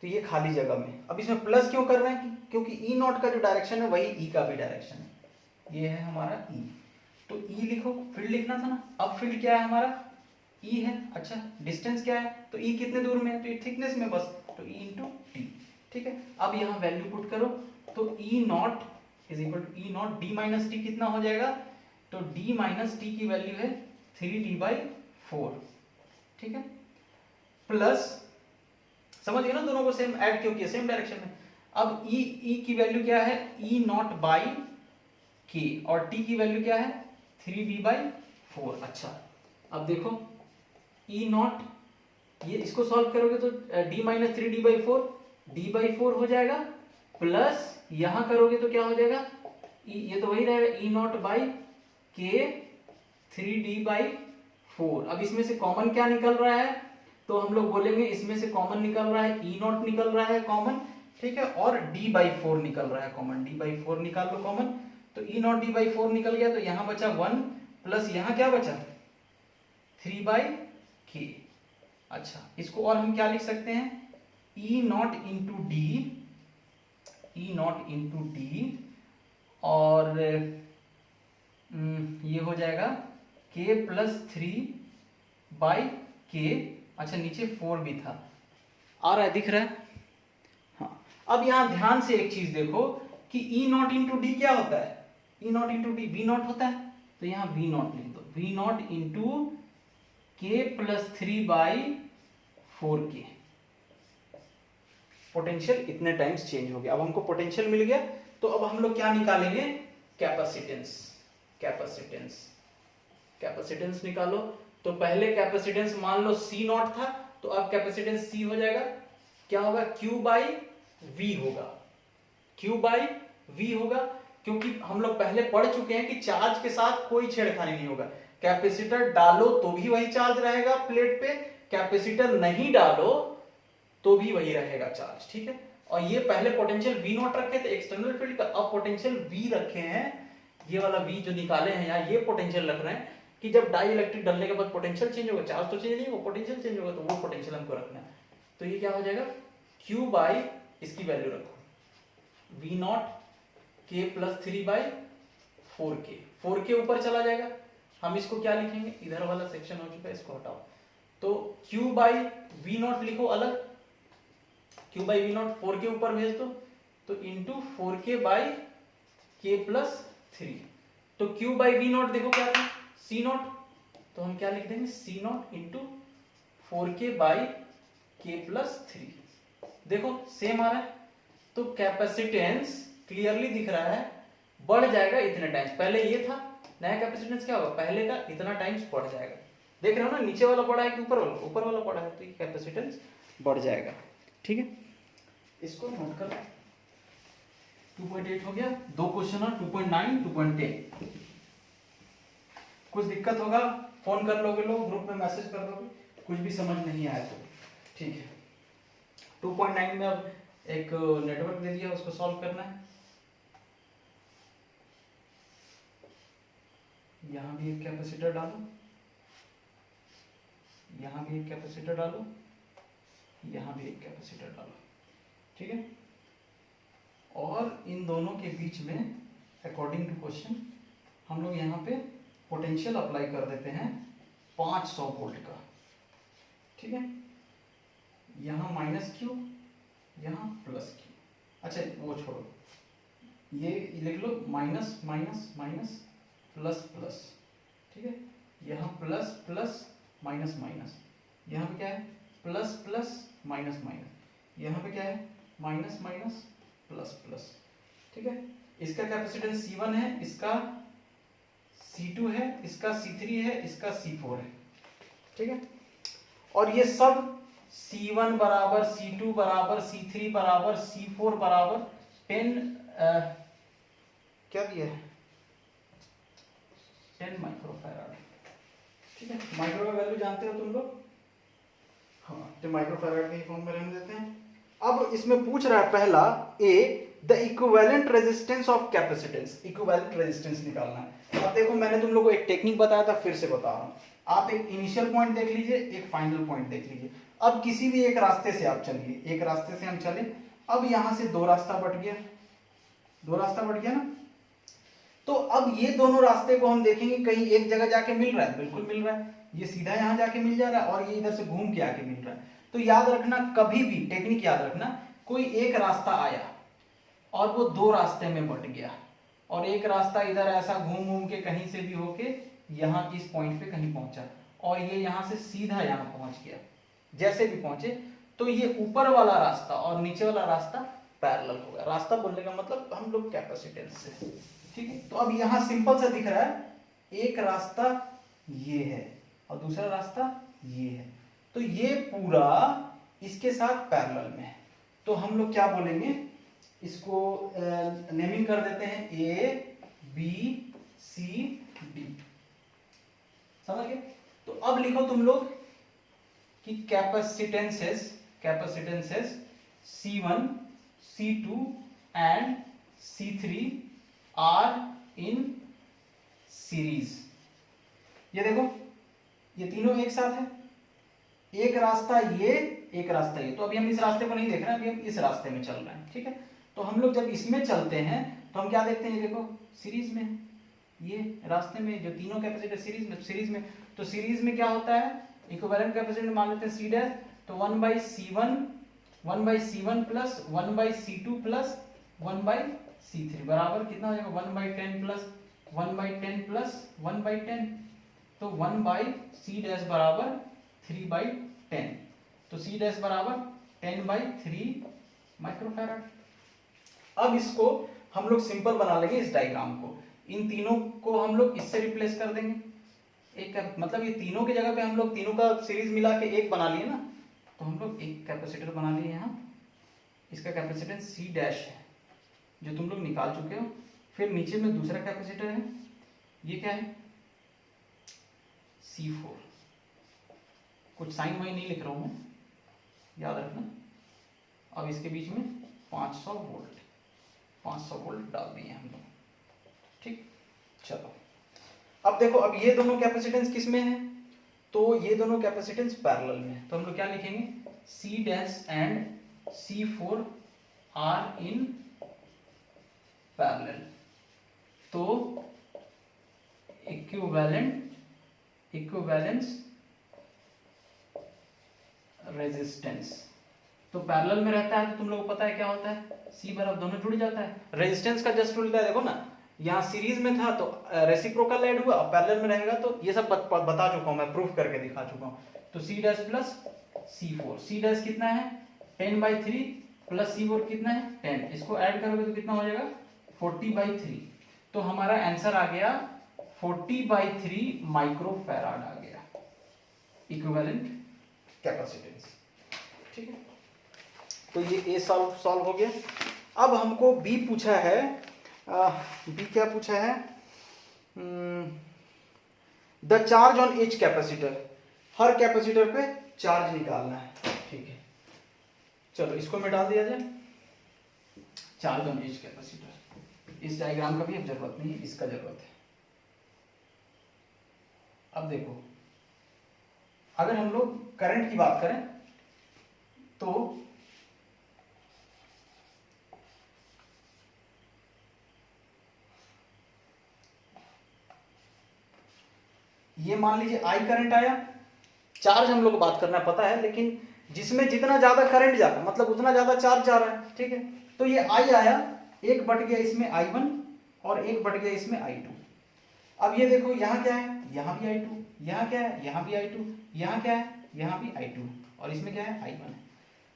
तो ये खाली जगह में। अब इसमें प्लस क्यों कर रहे हैं, क्योंकि E नॉट का जो डायरेक्शन है वही E का भी डायरेक्शन है, ये है हमारा E। तो E लिखो, फील्ड लिखना था ना, अब फील्ड क्या है हमारा, E है। अच्छा, डिस्टेंस क्या है, तो E कितने दूर में है, तो ये थिकनेस में बस, तो E इंटू टी। ठीक है, अब यहाँ वैल्यू पुट करो, तो E naught is equal to E naught D minus T कितना हो जाएगा, तो D माइनस टी की वैल्यू है 3D/4। ठीक है, प्लस, समझ गए ना, दोनों को सेम ऐड क्यों किया, सेम डायरेक्शन में। अब E की वैल्यू क्या है, E नॉट बाई के, और T की वैल्यू क्या है 3D/4। अच्छा, अब देखो ई नॉट, ये इसको सॉल्व करोगे तो d minus three D by four हो जाएगा, प्लस यहां करोगे तो क्या हो जाएगा, ये तो वही रहेगा ई नॉट बाई के थ्री डी बाई फोर। अब इसमें से कॉमन क्या निकल रहा है, तो हम लोग बोलेंगे इसमें से कॉमन निकल रहा है ई नॉट निकल रहा है कॉमन, ठीक है, और डी बाई फोर निकल रहा है कॉमन, डी बाई फोर निकाल लो कॉमन, तो ई नॉट डी बाई फोर निकल गया, तो यहां बचा वन, प्लस यहां क्या बचा थ्री बाई के। अच्छा, इसको और हम क्या लिख सकते हैं, E not into D, E not into D, और ये हो जाएगा के प्लस थ्री बाई के। अच्छा, नीचे फोर भी था, आ रहा है, दिख रहा है, हाँ। अब यहां ध्यान से एक चीज देखो कि ई नॉट इंटू डी क्या होता है, E not into D V not होता है, तो यहां वी नॉट लिख दो, V not into K plus three by four K. Potential इतने टाइम्स चेंज हो गया। अब हमको पोटेंशियल मिल गया, तो अब हम लोग क्या निकालेंगे, कैपेसिटेंस, कैपेसिटेंस, कैपेसिटेंस निकालो। तो पहले कैपेसिटेंस मान लो सी नॉट था, तो अब कैपेसिटेंस सी हो जाएगा, क्या होगा, क्यू बाई वी होगा, क्यू बाई वी होगा, क्योंकि हम लोग पहले पढ़ चुके हैं कि चार्ज के साथ कोई छेड़खानी नहीं होगा, कैपेसिटर डालो तो भी वही चार्ज रहेगा प्लेट पे, कैपेसिटर नहीं डालो तो भी वही रहेगा चार्ज, ठीक है। और ये पहले पोटेंशियल वी नॉट रखे थे एक्सटर्नल फील्ड का, अब पोटेंशियल वी रखे हैं, ये वाला वी जो निकाले हैं यहाँ, ये पोटेंशियल रख रहे हैं कि जब डाई इलेक्ट्रिक डालने के बाद पोटेंशियल चेंज होगा, चार्ज तो चेंज नहीं होगा, पोटेंशियल चेंज होगा, तो वो पोटेंशियल हमको रखना है। तो ये क्या हो जाएगा, Q बाई, इसकी वैल्यू रखो वी नॉट के प्लस थ्री बाई फोर के, फोर के ऊपर चला जाएगा, हम इसको क्या लिखेंगे, इधर वाला सेक्शन हो चुका है, इसको हटाओ, तो Q बाई वी नॉट लिखो अलग, Q by V naught four के ऊपर भेज दो, तो into four K by K plus three, तो Q बाई वी नॉट देखो क्या था, सी नॉट, तो हम क्या लिख देंगे, सी not into four K by K plus three, देखो सेम आ रहा है। तो कैपेसिटेंस क्लियरली दिख रहा है, बढ़ जाएगा इतने टाइम्स, पहले ये था, नया कैपेसिटेंस क्या होगा, पहले का इतना टाइम्स बढ़ जाएगा, देख रहे हो ना, नीचे वाला बढ़ा है कि ऊपर वाला, ऊपर वाला बढ़ा है, तो ये कैपेसिटेंस बढ़ जाएगा, ठीक है। इसको नोट कर, 2.8 हो गया, दो क्वेश्चन और 2.9 2.10। कुछ दिक्कत होगा फोन कर लोगे, लोग ग्रुप में मैसेज कर दोगे, कुछ भी समझ नहीं आया तो, ठीक है। 2.9 में अब एक नेटवर्क दे दिया, उसको सॉल्व करना है। यहां भी एक कैपेसिटर डालो, यहां भी एक कैपेसिटर डालो, यहां भी एक कैपेसिटर डालो, ठीक है। और इन दोनों के बीच में अकॉर्डिंग टू क्वेश्चन हम लोग यहाँ पे पोटेंशियल अप्लाई कर देते हैं 500 वोल्ट का, ठीक है। यहाँ माइनस क्यू, यहाँ प्लस क्यू, अच्छा वो छोड़ो, ये लिख लो minus minus minus plus plus, ठीक है। यहाँ प्लस प्लस माइनस माइनस, यहाँ पे क्या है, प्लस प्लस माइनस माइनस, यहाँ पे क्या है, माइनस माइनस प्लस प्लस, ठीक है। इसका कैपेसिटेंस C1 है, इसका C2 है, इसका C3 है, इसका C4 है, ठीक है। और ये सब C1 बराबर C2 बराबर C3 बराबर C4 बराबर 10 क्या दिया है, 10 माइक्रोफैराड, ठीक है। माइक्रो का वैल्यू जानते हो तुम लोग, हाँ, तो माइक्रोफैराड के फॉर्म में रहने देते हैं। अब इसमें पूछ रहा है पहला A, the equivalent resistance of capacitance, equivalent resistance निकालना है। अब देखो मैंने तुम लोग को एक टेक्निक बताया था, फिर से बता रहा हूँ, आप एक इनिशियल पॉइंट देख लीजिए, एक फाइनल पॉइंट देख लीजिए। अब किसी भी एक रास्ते से आप चलिए, एक रास्ते से हम चले, अब यहां से दो रास्ता बट गया, दो रास्ता बट गया ना, तो अब ये दोनों रास्ते को हम देखेंगे कहीं एक जगह जाके मिल रहा है, बिल्कुल मिल रहा है, ये सीधा यहां जाके मिल जा रहा है और ये इधर से घूम के आके मिल रहा है। तो याद रखना, कभी भी टेक्निक याद रखना, कोई एक रास्ता आया और वो दो रास्ते में बट गया, और एक रास्ता इधर ऐसा घूम घूम के कहीं से भी होके यहाँ इस पॉइंट पे कहीं पहुंचा, और ये यहाँ से सीधा यहाँ पहुंच गया, जैसे भी पहुंचे, तो ये ऊपर वाला रास्ता और नीचे वाला रास्ता पैरेलल होगा। रास्ता बोलने का मतलब हम लोग कैपेसिटेंस से, ठीक है। तो अब यहाँ सिंपल सा दिख रहा है, एक रास्ता ये है और दूसरा रास्ता ये है, तो ये पूरा इसके साथ पैरेलल में है। तो हम लोग क्या बोलेंगे, इसको नेमिंग कर देते हैं ए बी सी डी, समझ गए। तो अब लिखो तुम लोग कि capacitances C1 C2 and C3 are in series. ये देखो ये तीनों एक साथ है, एक रास्ता ये, एक रास्ता ये। तो अभी हम इस रास्ते को नहीं देख रहे हैं, अभी हम इस रास्ते में चल रहे हैं, ठीक है। तो हम लोग जब इसमें चलते हैं तो हम क्या देखते हैं, ये देखो सीरीज में, ये रास्ते में जो तीनों कैपेसिटर सीरीज में। तो सीरीज में क्या होता है, इक्विवेलेंट कैपेसिटेंस मान लेते हैं C डैश, तो 1/C1 plus 1/C2 plus 1/C3 बराबर कितना हो जाएगा, 1/10 प्लस 1/10 प्लस 1/10। तो 1/C डैश बराबर 3/10, तो C डैश बराबर 10/3 माइक्रोफैराड। अब इसको हम लोग सिंपल बना लेंगे इस डायग्राम को, इन तीनों को हम लोग इससे रिप्लेस कर देंगे। एक मतलब ये तीनों की जगह पे हम लोग तीनों का सीरीज मिला के एक बना लिए ना, तो हम लोग एक कैपेसिटर बना लिए यहाँ, इसका कैपेसिटेंस C डैश है जो तुम लोग निकाल चुके हो। फिर नीचे में दूसरा कैपेसिटर है, ये क्या है C4, कुछ साइन वाइन नहीं लिख रहा हूं मैं, याद रखना। अब इसके बीच में 500 वोल्ट डाल दिए हम लोग, ठीक। चलो अब देखो, अब ये दोनों कैपेसिटेंस किस में है, तो ये दोनों कैपेसिटेंस पैरेलल में है। तो हम लोग क्या लिखेंगे, C dash and C4 are in parallel. तो इक्विवेलेंस रेजिस्टेंस, तो पैरेलल में रहता है तो तुम लोगों को पता है क्या होता है, C बराबर दोनों जुड़ जाता है। रेजिस्टेंस का जस्ट उल्टा है, देखो ना, यहाँ सीरीज में था तो रेसिप्रोकल ऐड हुआ, अब पैरेलल में रहेगा तो ये सब बता चुका हूं मैं, प्रूफ करके दिखा चुका हूं। तो C dash plus C4, C dash कितना है 10/3 प्लस C4 कितना है 10, इसको ऐड करोगे तो कितना हो जाएगा 40/3। तो हमारा आंसर आ गया 40/3 माइक्रोफैराड आ गया इक्विवेलेंट कैपेसिटेंस, ठीक है। तो ये A सॉल्व हो गया। अब हमको B पूछा है, B क्या पूछा है, the charge on each capacitor, her capacitor पे चार्ज निकालना है, ठीक है। चलो इसको मिटा दिया जाए, चार्ज ऑन ईच कैपेसिटर। इस डायग्राम का भी अब जरूरत नहीं है, इसका जरूरत है। अब देखो, अगर हम लोग करंट की बात करें तो ये मान लीजिए I करंट आया, चार्ज हम लोग को बात करना पता है, लेकिन जिसमें जितना ज्यादा करंट जा रहा है मतलब उतना ज्यादा चार्ज जा रहा है, ठीक है। तो ये I आया, एक बट गया इसमें I1 और एक बट गया इसमें I2। अब ये देखो यहाँ क्या है, यहाँ भी I2, यहाँ क्या है, यहाँ भी I2, यहाँ क्या है, यहाँ भी I2, और इसमें क्या है I1 है।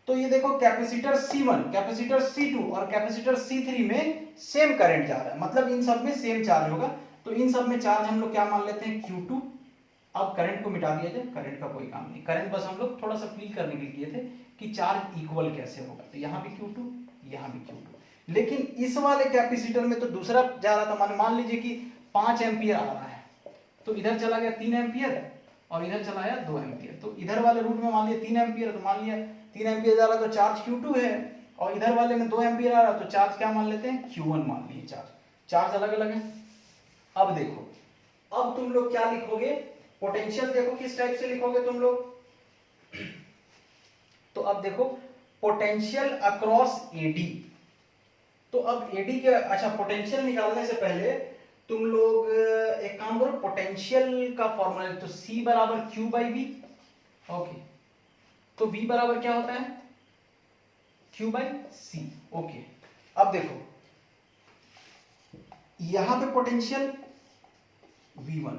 तो ये देखो कैपेसिटर C1, कैपेसिटर C2 और कैपेसिटर C3 में सेम करंट जा रहा है, मतलब इन सब में सेम चार्ज होगा। तो इन सब में चार्ज हम लोग क्या मान लेते हैं Q2। अब करंट को मिटा दिया जाए, करंट का कोई काम नहीं, करंट बस हम लोग थोड़ा सा फील करने के लिए किए थे कि चार्ज इक्वल कैसे होगा। तो यहाँ भी Q2, यहाँ भी Q2, लेकिन इस वाले कैपेसिटर में तो दूसरा जा रहा था, मान लीजिए कि 5 एम्पियर आ रहा है, तो इधर चला गया 3 एम्पियर और इधर चला गया 2 एम्पियर। तो इधर वाले रूट में मान लिया 3 एम्पियर, तो मान लिया 3 एम्पियर जा रहा तो चार्ज Q2 है, और इधर वाले में 2 एम्पियर आ रहा तो चार्ज क्या मान लेते हैं Q1 मान लिए। चार्ज अलग अलग है। अब देखो, अब तुम लोग क्या लिखोगे, पोटेंशियल देखो किस टाइप से लिखोगे तुम लोग। तो अब देखो पोटेंशियल अक्रॉस AD, तो अब AD के, अच्छा पोटेंशियल निकालने से पहले तुम लोग एक काम करो, पोटेंशियल का फॉर्मूला, तो C बराबर Q/V, ओके। तो V बराबर क्या होता है Q/C, ओके। अब देखो यहां पे पोटेंशियल V1,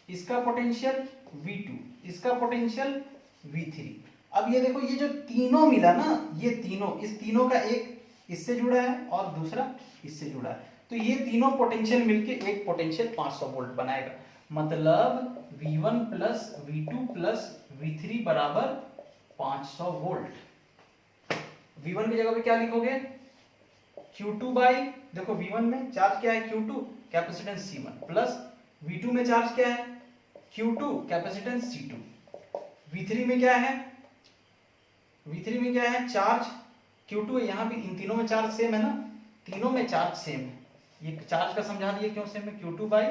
इसका पोटेंशियल V2, इसका पोटेंशियल V3। अब ये देखो, ये जो तीनों मिला ना, ये तीनों, इस तीनों का एक इससे जुड़ा है और दूसरा इससे जुड़ा है, तो ये तीनों पोटेंशियल मिलके एक पोटेंशियल 500 वोल्ट बनाएगा। मतलब V1 plus V2 plus V3 बराबर 500 वोल्ट। V1 की जगह पे क्या लिखोगे, Q2 बाई, देखो V1 में चार्ज क्या है Q2, capacitance C1, plus V2 में चार्ज क्या है Q2, कैपेसिटेंस C2, V3 में क्या है, V3 में क्या है चार्ज Q2 है, यहाँ भी इन तीनों में चार्ज सेम है ना, तीनों में चार्ज सेम है, ये चार्ज का समझा दिए क्यों सेम है, Q2 बाई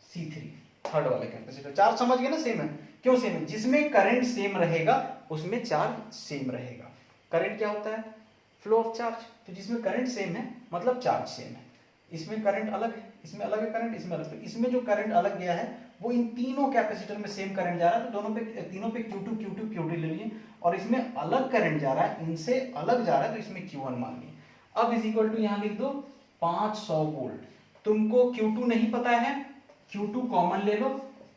C3, थर्ड वाले कैपेसिटर, चार्ज समझ गए ना सेम है, क्यों सेम है, जिसमें करंट सेम रहेगा उसमें चार्ज सेम रहेगा। करंट क्या होता है, फ्लो ऑफ चार्ज, तो जिसमें करंट सेम है मतलब चार्ज सेम है। इसमें करंट अलग है, इसमें अलग है करंट, इसमें अलग, तो इसमें जो करंट अलग गया है वो इन तीनों कैपेसिटर में सेम करंट जा रहा है, तो दोनों पे, तीनों पे Q2 Q2 Q2 ले लिए, और इसमें अलग करंट जा रहा है, इनसे अलग जा रहा है, तो इसमें Q1 मान लिए। अब इज इक्वल टू यहाँ लिख दो 500 वोल्ट। तुमको Q2 नहीं पता है, Q2 कॉमन ले लो,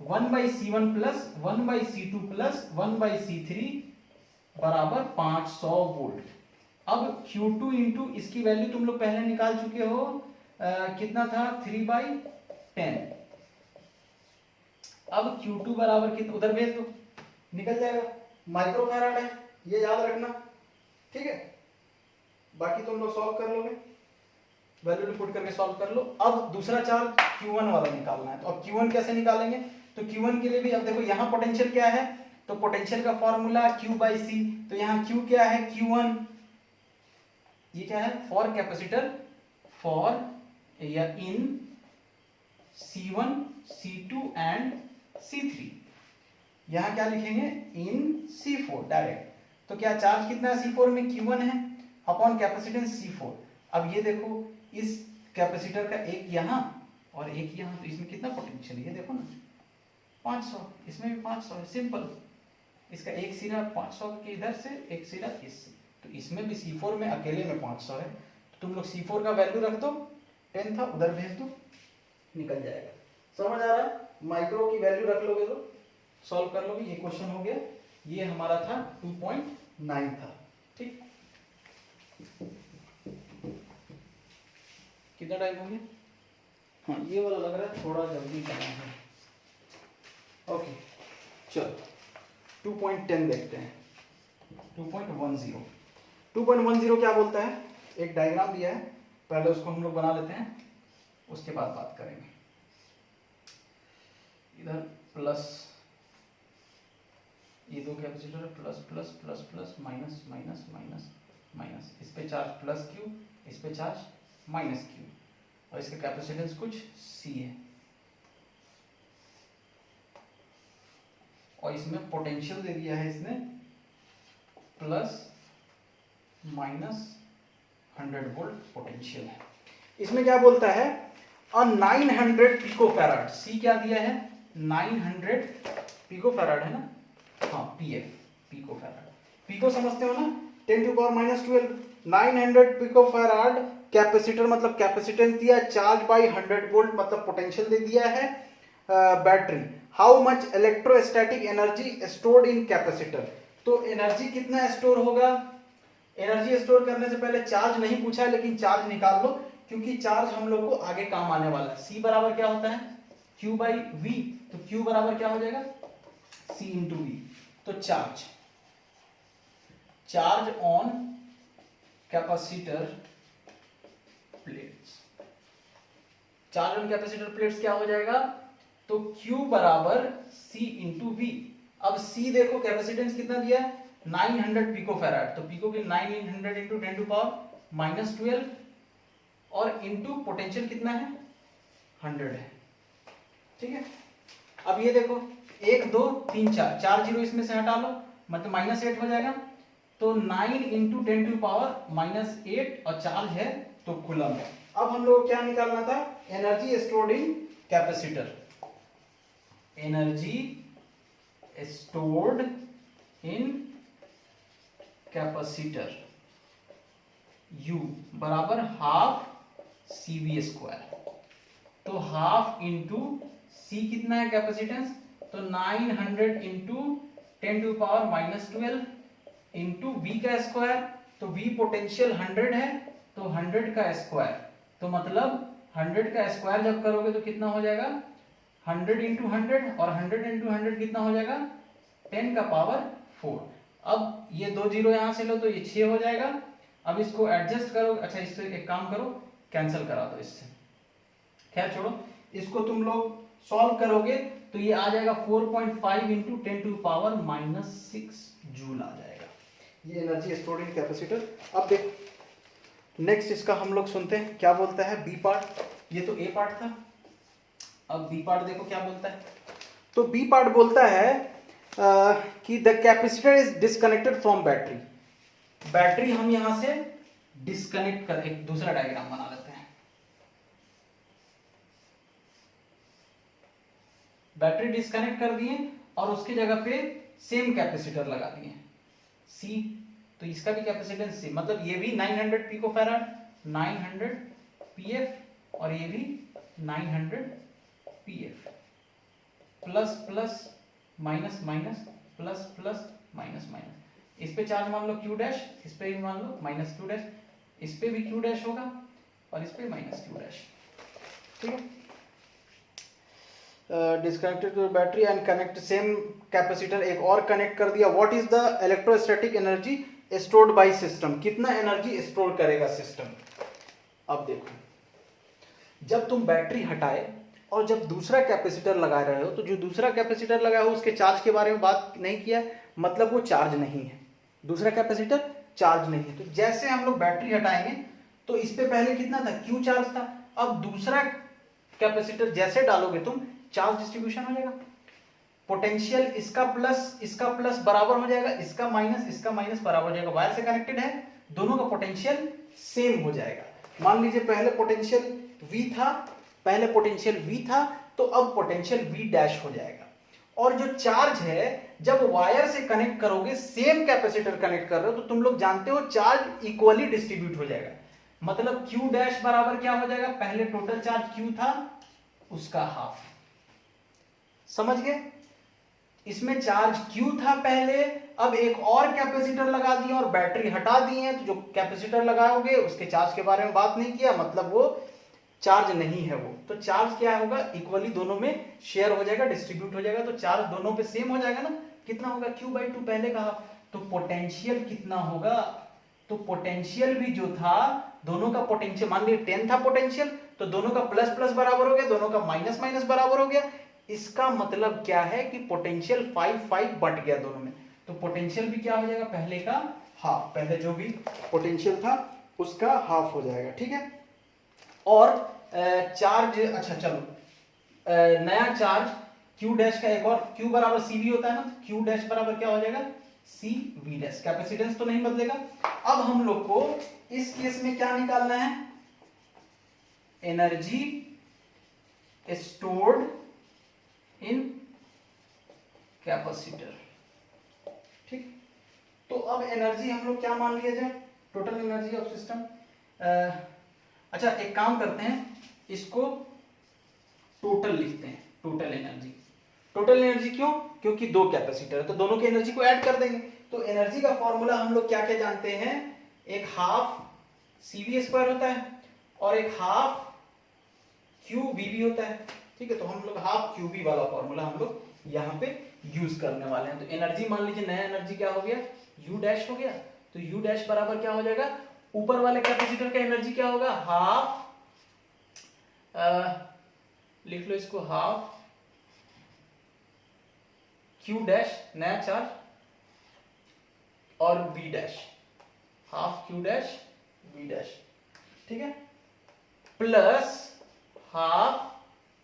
1/C1 plus 1/C2 plus 1/C3 बराबर 500 वोल्ट। अब Q2 इंटू इसकी वैल्यू तुम लोग पहले निकाल चुके हो, कितना था 3/10। अब Q2 बराबर कितना, उधर भेज दो निकल जाएगा, माइक्रोफैराड है ये याद रखना, ठीक है, बाकी तुम लोग सॉल्व कर लोगे, वैल्यू पुट करके सॉल्व कर लो। अब दूसरा चार्ज Q1 वाला निकालना है, तो अब Q1 कैसे निकालेंगे, तो Q1 के लिए भी अब देखो यहाँ पोटेंशियल क्या है, तो पोटेंशियल का फॉर्मूला Q/C, तो यहाँ Q क्या है Q1, ये क्या है फॉर कैपेसिटर, फॉर या इन C1 C2 एंड C3, यहां क्या लिखेंगे इन C4 डायरेक्ट, तो क्या चार्ज कितना है C4 में Q1 है अपॉन कैपेसिटेंस C4। अब ये देखो इस कैपेसिटर का एक यहां और एक यहां, तो इसमें कितना पोटेंशियल है ये देखो ना 500, इसमें भी 500 है, सिंपल, इसका एक सिरा 500 के इधर से, एक सिरा इससे, तो इसमें भी C4 में अकेले में 500 है, तो तुम लोग C4 का वैल्यू रख दो, 10 था उधर भेज दो, निकल जाएगा। समझ आ रहा है, माइक्रो की वैल्यू रख लोगे तो सॉल्व कर लोगे, ये क्वेश्चन हो गया, ये हमारा था 2.9 था, ठीक, कितना टाइम हो गया, हाँ ये वाला लग रहा है थोड़ा जल्दी करना है, ओके चलो 2.10 देखते हैं, 2.10 क्या बोलता है, एक डायग्राम दिया है, पहले उसको हम लोग बना लेते हैं, उसके बाद बात करेंगे। इधर प्लस, ये दो capacitor plus plus plus plus minus minus minus minus, इस पे चार्ज प्लस Q, इस पे चार्ज माइनस Q, और इसका कैपेसिटेंस कुछ C है, और इसमें पोटेंशियल दे दिया है इसने प्लस माइनस 100 वोल्ट पोटेंशियल है। इसमें क्या बोलता है, और 900 पिकोफैराड, C क्या दिया है 900 पिकोफैराड है ना, हाँ PF पिकोफैराड, पिको समझते हो ना 10⁻⁻12, 900 पिकोफैराड कैपेसिटर मतलब कैपेसिटेंस दिया, चार्ज बाय 100 वोल्ट मतलब पोटेंशियल दे दिया है, battery, how much electrostatic energy stored in capacitor, तो एनर्जी कितना स्टोर होगा, एनर्जी स्टोर करने से पहले चार्ज नहीं पूछा है, लेकिन चार्ज निकाल लो, क्योंकि चार्ज हम लोग को आगे काम आने वाला है। C बराबर क्या होता है Q/V, तो Q बराबर क्या हो जाएगा C इंटू V, तो charge on capacitor plates, charge on capacitor plates क्या हो जाएगा, तो Q बराबर C इंटू V। अब C देखो कैपेसिटेंस कितना दिया है 900 पिकोफैराड, तो पिको के 900 इंटू 10⁻⁻12 और इंटू पोटेंशियल कितना है 100 है, ठीक है। अब ये देखो 1 2 3 4, 4 जीरो इसमें से हटा लो, मतलब -8 हो जाएगा, तो 9 इंटू 10⁻⁻8 और चार्ज है तो कूलम है। अब हम लोग क्या निकालना था, energy stored in capacitor, energy stored in capacitor U बराबर हाफ CV स्क्वायर, तो हाफ इंटू C कितना है कैपेसिटेंस, तो 900 इंटू 10⁻⁻12 इंटू V का स्क्वायर, तो V पोटेंशियल 100 है, तो 100 का स्क्वायर, तो मतलब 100 का स्क्वायर जब करोगे तो कितना हो जाएगा 100 इंटू 100 और 100 इंटू 100 कितना हो जाएगा 10 का पावर 4। अब ये 2 जीरो यहां से लो तो ये 6 हो जाएगा। अब इसको एडजस्ट करो, अच्छा इससे एक काम करो, कैंसिल करा दो इससे, खैर छोड़ो। इसको तुम लोग सॉल्व करोगे तो ये आ जाएगा 4.5 इंटू 10 टू पावर -6 जूल आ जाएगा, ये एनर्जी स्टोर्ड इन कैपेसिटर। अब देख नेक्स्ट इसका हम लोग सुनते हैं क्या बोलता है बी पार्ट। ये तो ए पार्ट था, अब बी पार्ट देखो क्या बोलता है। तो बी पार्ट बोलता है कि the capacitor is disconnected from battery. Battery हम यहां से डिस्कनेक्ट कर, एक दूसरा डायग्राम बना लेते हैं। बैटरी डिस्कनेक्ट कर दिए और उसकी जगह पे सेम कैपेसिटर लगा दिए सी, तो इसका भी कैपेसिटेंस सी, मतलब ये भी 900 पिकोफैराड 900 पीएफ और ये भी 900 PF, plus plus minus minus plus plus minus minus. इस पे चार्ज मान लो क्यू डैश, इस पे भी मान लो माइनस क्यू डैश, इस पे भी क्यू डैश होगा और इस पे माइनस क्यू डैश, ठीक है। Disconnected to battery and connect same capacitor, एक और कनेक्ट कर दिया। What is the electrostatic energy stored by system, कितना एनर्जी स्टोर करेगा सिस्टम। अब देखो जब तुम बैटरी हटाए और जब दूसरा कैपेसिटर लगा रहे हो तो जो दूसरा कैपेसिटर लगा हो उसके चार्ज के बारे में बात नहीं किया, मतलब वो चार्ज नहीं है, दूसरा कैपेसिटर चार्ज नहीं है। तो जैसे हम लोग बैटरी हटाएंगे तो इस पे पहले कितना था क्यू चार्ज था, अब दूसरा कैपेसिटर जैसे डालोगे तुम चार्ज डिस्ट्रीब्यूशन हो जाएगा, पोटेंशियल इसका प्लस बराबर हो जाएगा, इसका माइनस बराबर हो जाएगा। वायर से कनेक्टेड है, दोनों का पोटेंशियल सेम हो जाएगा। मान लीजिए पहले पोटेंशियल V था तो अब पोटेंशियल V डैश हो जाएगा। और जो चार्ज है जब वायर से कनेक्ट करोगे, सेम कैपेसिटर कनेक्ट कर रहे हो तो तुम लोग जानते हो चार्ज इक्वली डिस्ट्रीब्यूट हो जाएगा, मतलब Q डैश बराबर क्या हो जाएगा, पहले टोटल चार्ज Q था उसका हाफ। समझ गए, इसमें चार्ज Q था पहले, अब एक और कैपेसिटर लगा दिए और बैटरी हटा दी है, तो जो कैपेसिटर लगाओगे उसके चार्ज के बारे में बात नहीं किया, मतलब वो चार्ज नहीं है वो, तो चार्ज क्या होगा इक्वली दोनों में शेयर हो जाएगा, डिस्ट्रीब्यूट हो जाएगा, तो चार्ज दोनों पे सेम हो जाएगा ना। कितना होगा Q/2 पहले कहा, तो पोटेंशियल कितना होगा, तो पोटेंशियल भी जो था दोनों का पोटेंशियल, मान लीजिए 10 था पोटेंशियल, तो दोनों का प्लस प्लस बराबर हो गया, दोनों का माइनस माइनस बराबर हो गया। इसका मतलब क्या है कि पोटेंशियल 5 बट गया दोनों में, तो पोटेंशियल भी क्या हो जाएगा पहले का हाफ, पहले जो भी पोटेंशियल था उसका हाफ हो जाएगा, ठीक है। और चार्ज, अच्छा चलो नया चार्ज Q डैश का एक और Q बराबर CV होता है ना, तो Q डैश बराबर क्या हो जाएगा CV डैश, कैपेसिटेंस तो नहीं बदलेगा। अब हम लोग को इस केस में क्या निकालना है, एनर्जी स्टोर्ड इन कैपेसिटर, ठीक। तो अब एनर्जी हम लोग क्या मान लिया जाए, टोटल एनर्जी ऑफ सिस्टम। अच्छा एक काम करते हैं, इसको टोटल लिखते हैं, टोटल एनर्जी। टोटल एनर्जी क्यों, क्योंकि दो कैपेसिटर है तो दोनों की एनर्जी को ऐड कर देंगे। तो एनर्जी का फॉर्मूला हम लोग क्या क्या जानते हैं, एक हाफ CV² होता है और एक हाफ QVB होता है, ठीक है। तो हम लोग हाफ QV वाला फॉर्मूला हम लोग यहाँ पे यूज करने वाले हैं। तो एनर्जी मान लीजिए नया एनर्जी क्या हो गया U डैश हो गया, तो U डैश बराबर क्या हो जाएगा, ऊपर वाले कैपेसिटर का एनर्जी क्या होगा हाफ, लिख लो इसको हाफ Q डैश नया चार्ज और V dash, half Q dash V dash, ठीक है, प्लस हाफ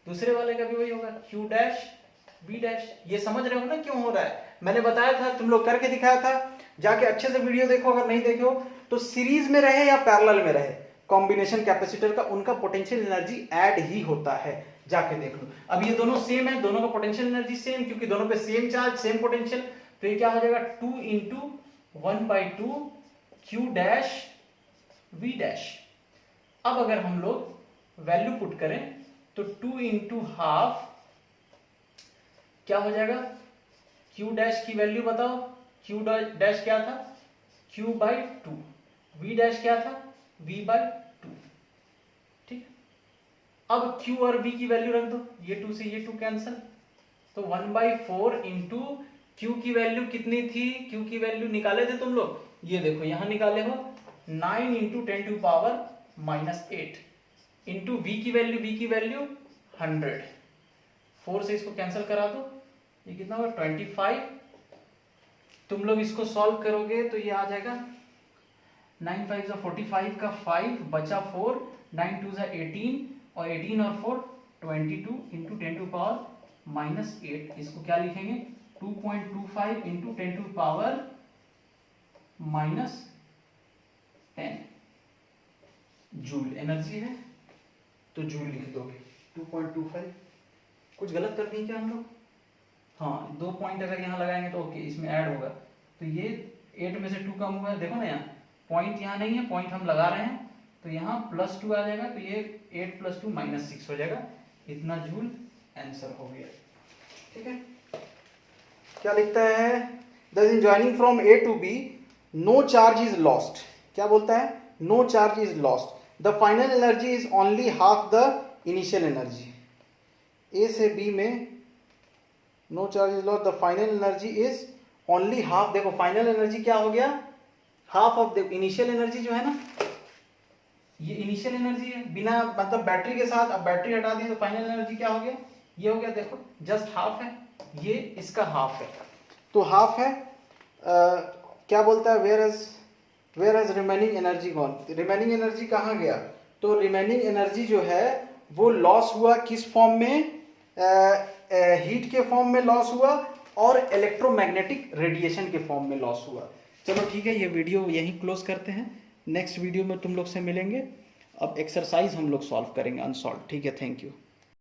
दूसरे वाले का भी वही होगा Q डैश V डैश। ये समझ रहे हो ना क्यों हो रहा है, मैंने बताया था, तुम लोग करके दिखाया था, जाके अच्छे से वीडियो देखो, अगर नहीं देखे हो तो सीरीज में रहे या पैरेलल में रहे कॉम्बिनेशन कैपेसिटर का, उनका पोटेंशियल एनर्जी ऐड ही होता है, जाके देख लो। अब ये दोनों सेम है, दोनों का पोटेंशियल एनर्जी सेम, क्योंकि दोनों पे सेम चार्ज सेम पोटेंशियल, तो ये क्या हो जाएगा 2 × 1/2 Q डैश V डैश। अब अगर हम लोग वैल्यू पुट करें तो 2 × हाफ क्या हो जाएगा, Q डैश की वैल्यू बताओ, Q डैश क्या था Q/2, V डैश क्या था V/2, ठीक। अब Q और V की वैल्यू रख दो, ये 2 से ये 2 कैंसिल, तो 1/4 इंटू Q की वैल्यू कितनी थी, Q की वैल्यू निकाले थे तुम लोग, ये देखो यहां निकाले हो, 9 into 10 to power -8 into V की वैल्यू 100, 4 से इसको कैंसिल करा दो, ये कितना होगा 25। तुम लोग इसको सॉल्व करोगे तो ये आ जाएगा 9 5 जा 45 का 5 बचा 4, 9 2 जा 18 और 18 और 4 22 इंटू 10 टू पावर -8, इसको क्या लिखेंगे 2.25 into 10 to power -10 joule energy है, तो जूल लिख दोगे 2.25। कुछ गलत कर दिए क्या हम लोग? हाँ, 2 पॉइंट अगर यहाँ लगाएंगे तो ओके, इसमें ऐड होगा, तो ये 8 में से 2 कम हुआ है, देखो ना यहाँ पॉइंट यहाँ नहीं है, पॉइंट हम लगा रहे हैं, तो यहाँ +2 आ जाएगा, तो ये 8 + 2 -6 हो जाएगा, इतना जूल आंसर हो गया। ठीक है, क्या लिखता है, thus in joining from A to B no charge is lost, क्या बोलता है, no charge is lost, the final energy is only half the initial energy। A से B में no charge is lost, the final energy is only half, देखो final energy क्या हो गया, half of the initial energy जो है ना, ये इनिशियल एनर्जी है, बिना मतलब बैटरी के साथ, अब बैटरी हटा दी तो फाइनल एनर्जी क्या हो गया, ये हो गया, देखो जस्ट हाफ है, ये इसका हाफ है, तो हाफ है। क्या बोलता है, where has remaining energy gone, remaining energy कहाँ गया, तो रिमेनिंग एनर्जी जो है वो लॉस हुआ किस फॉर्म में, हीट के फॉर्म में लॉस हुआ और इलेक्ट्रोमैग्नेटिक रेडिएशन के फॉर्म में लॉस हुआ। चलो ठीक है, ये वीडियो यहीं क्लोज करते हैं, नेक्स्ट वीडियो में तुम लोग से मिलेंगे, अब एक्सरसाइज हम लोग सॉल्व करेंगे अनसॉल्व। ठीक है, थैंक यू।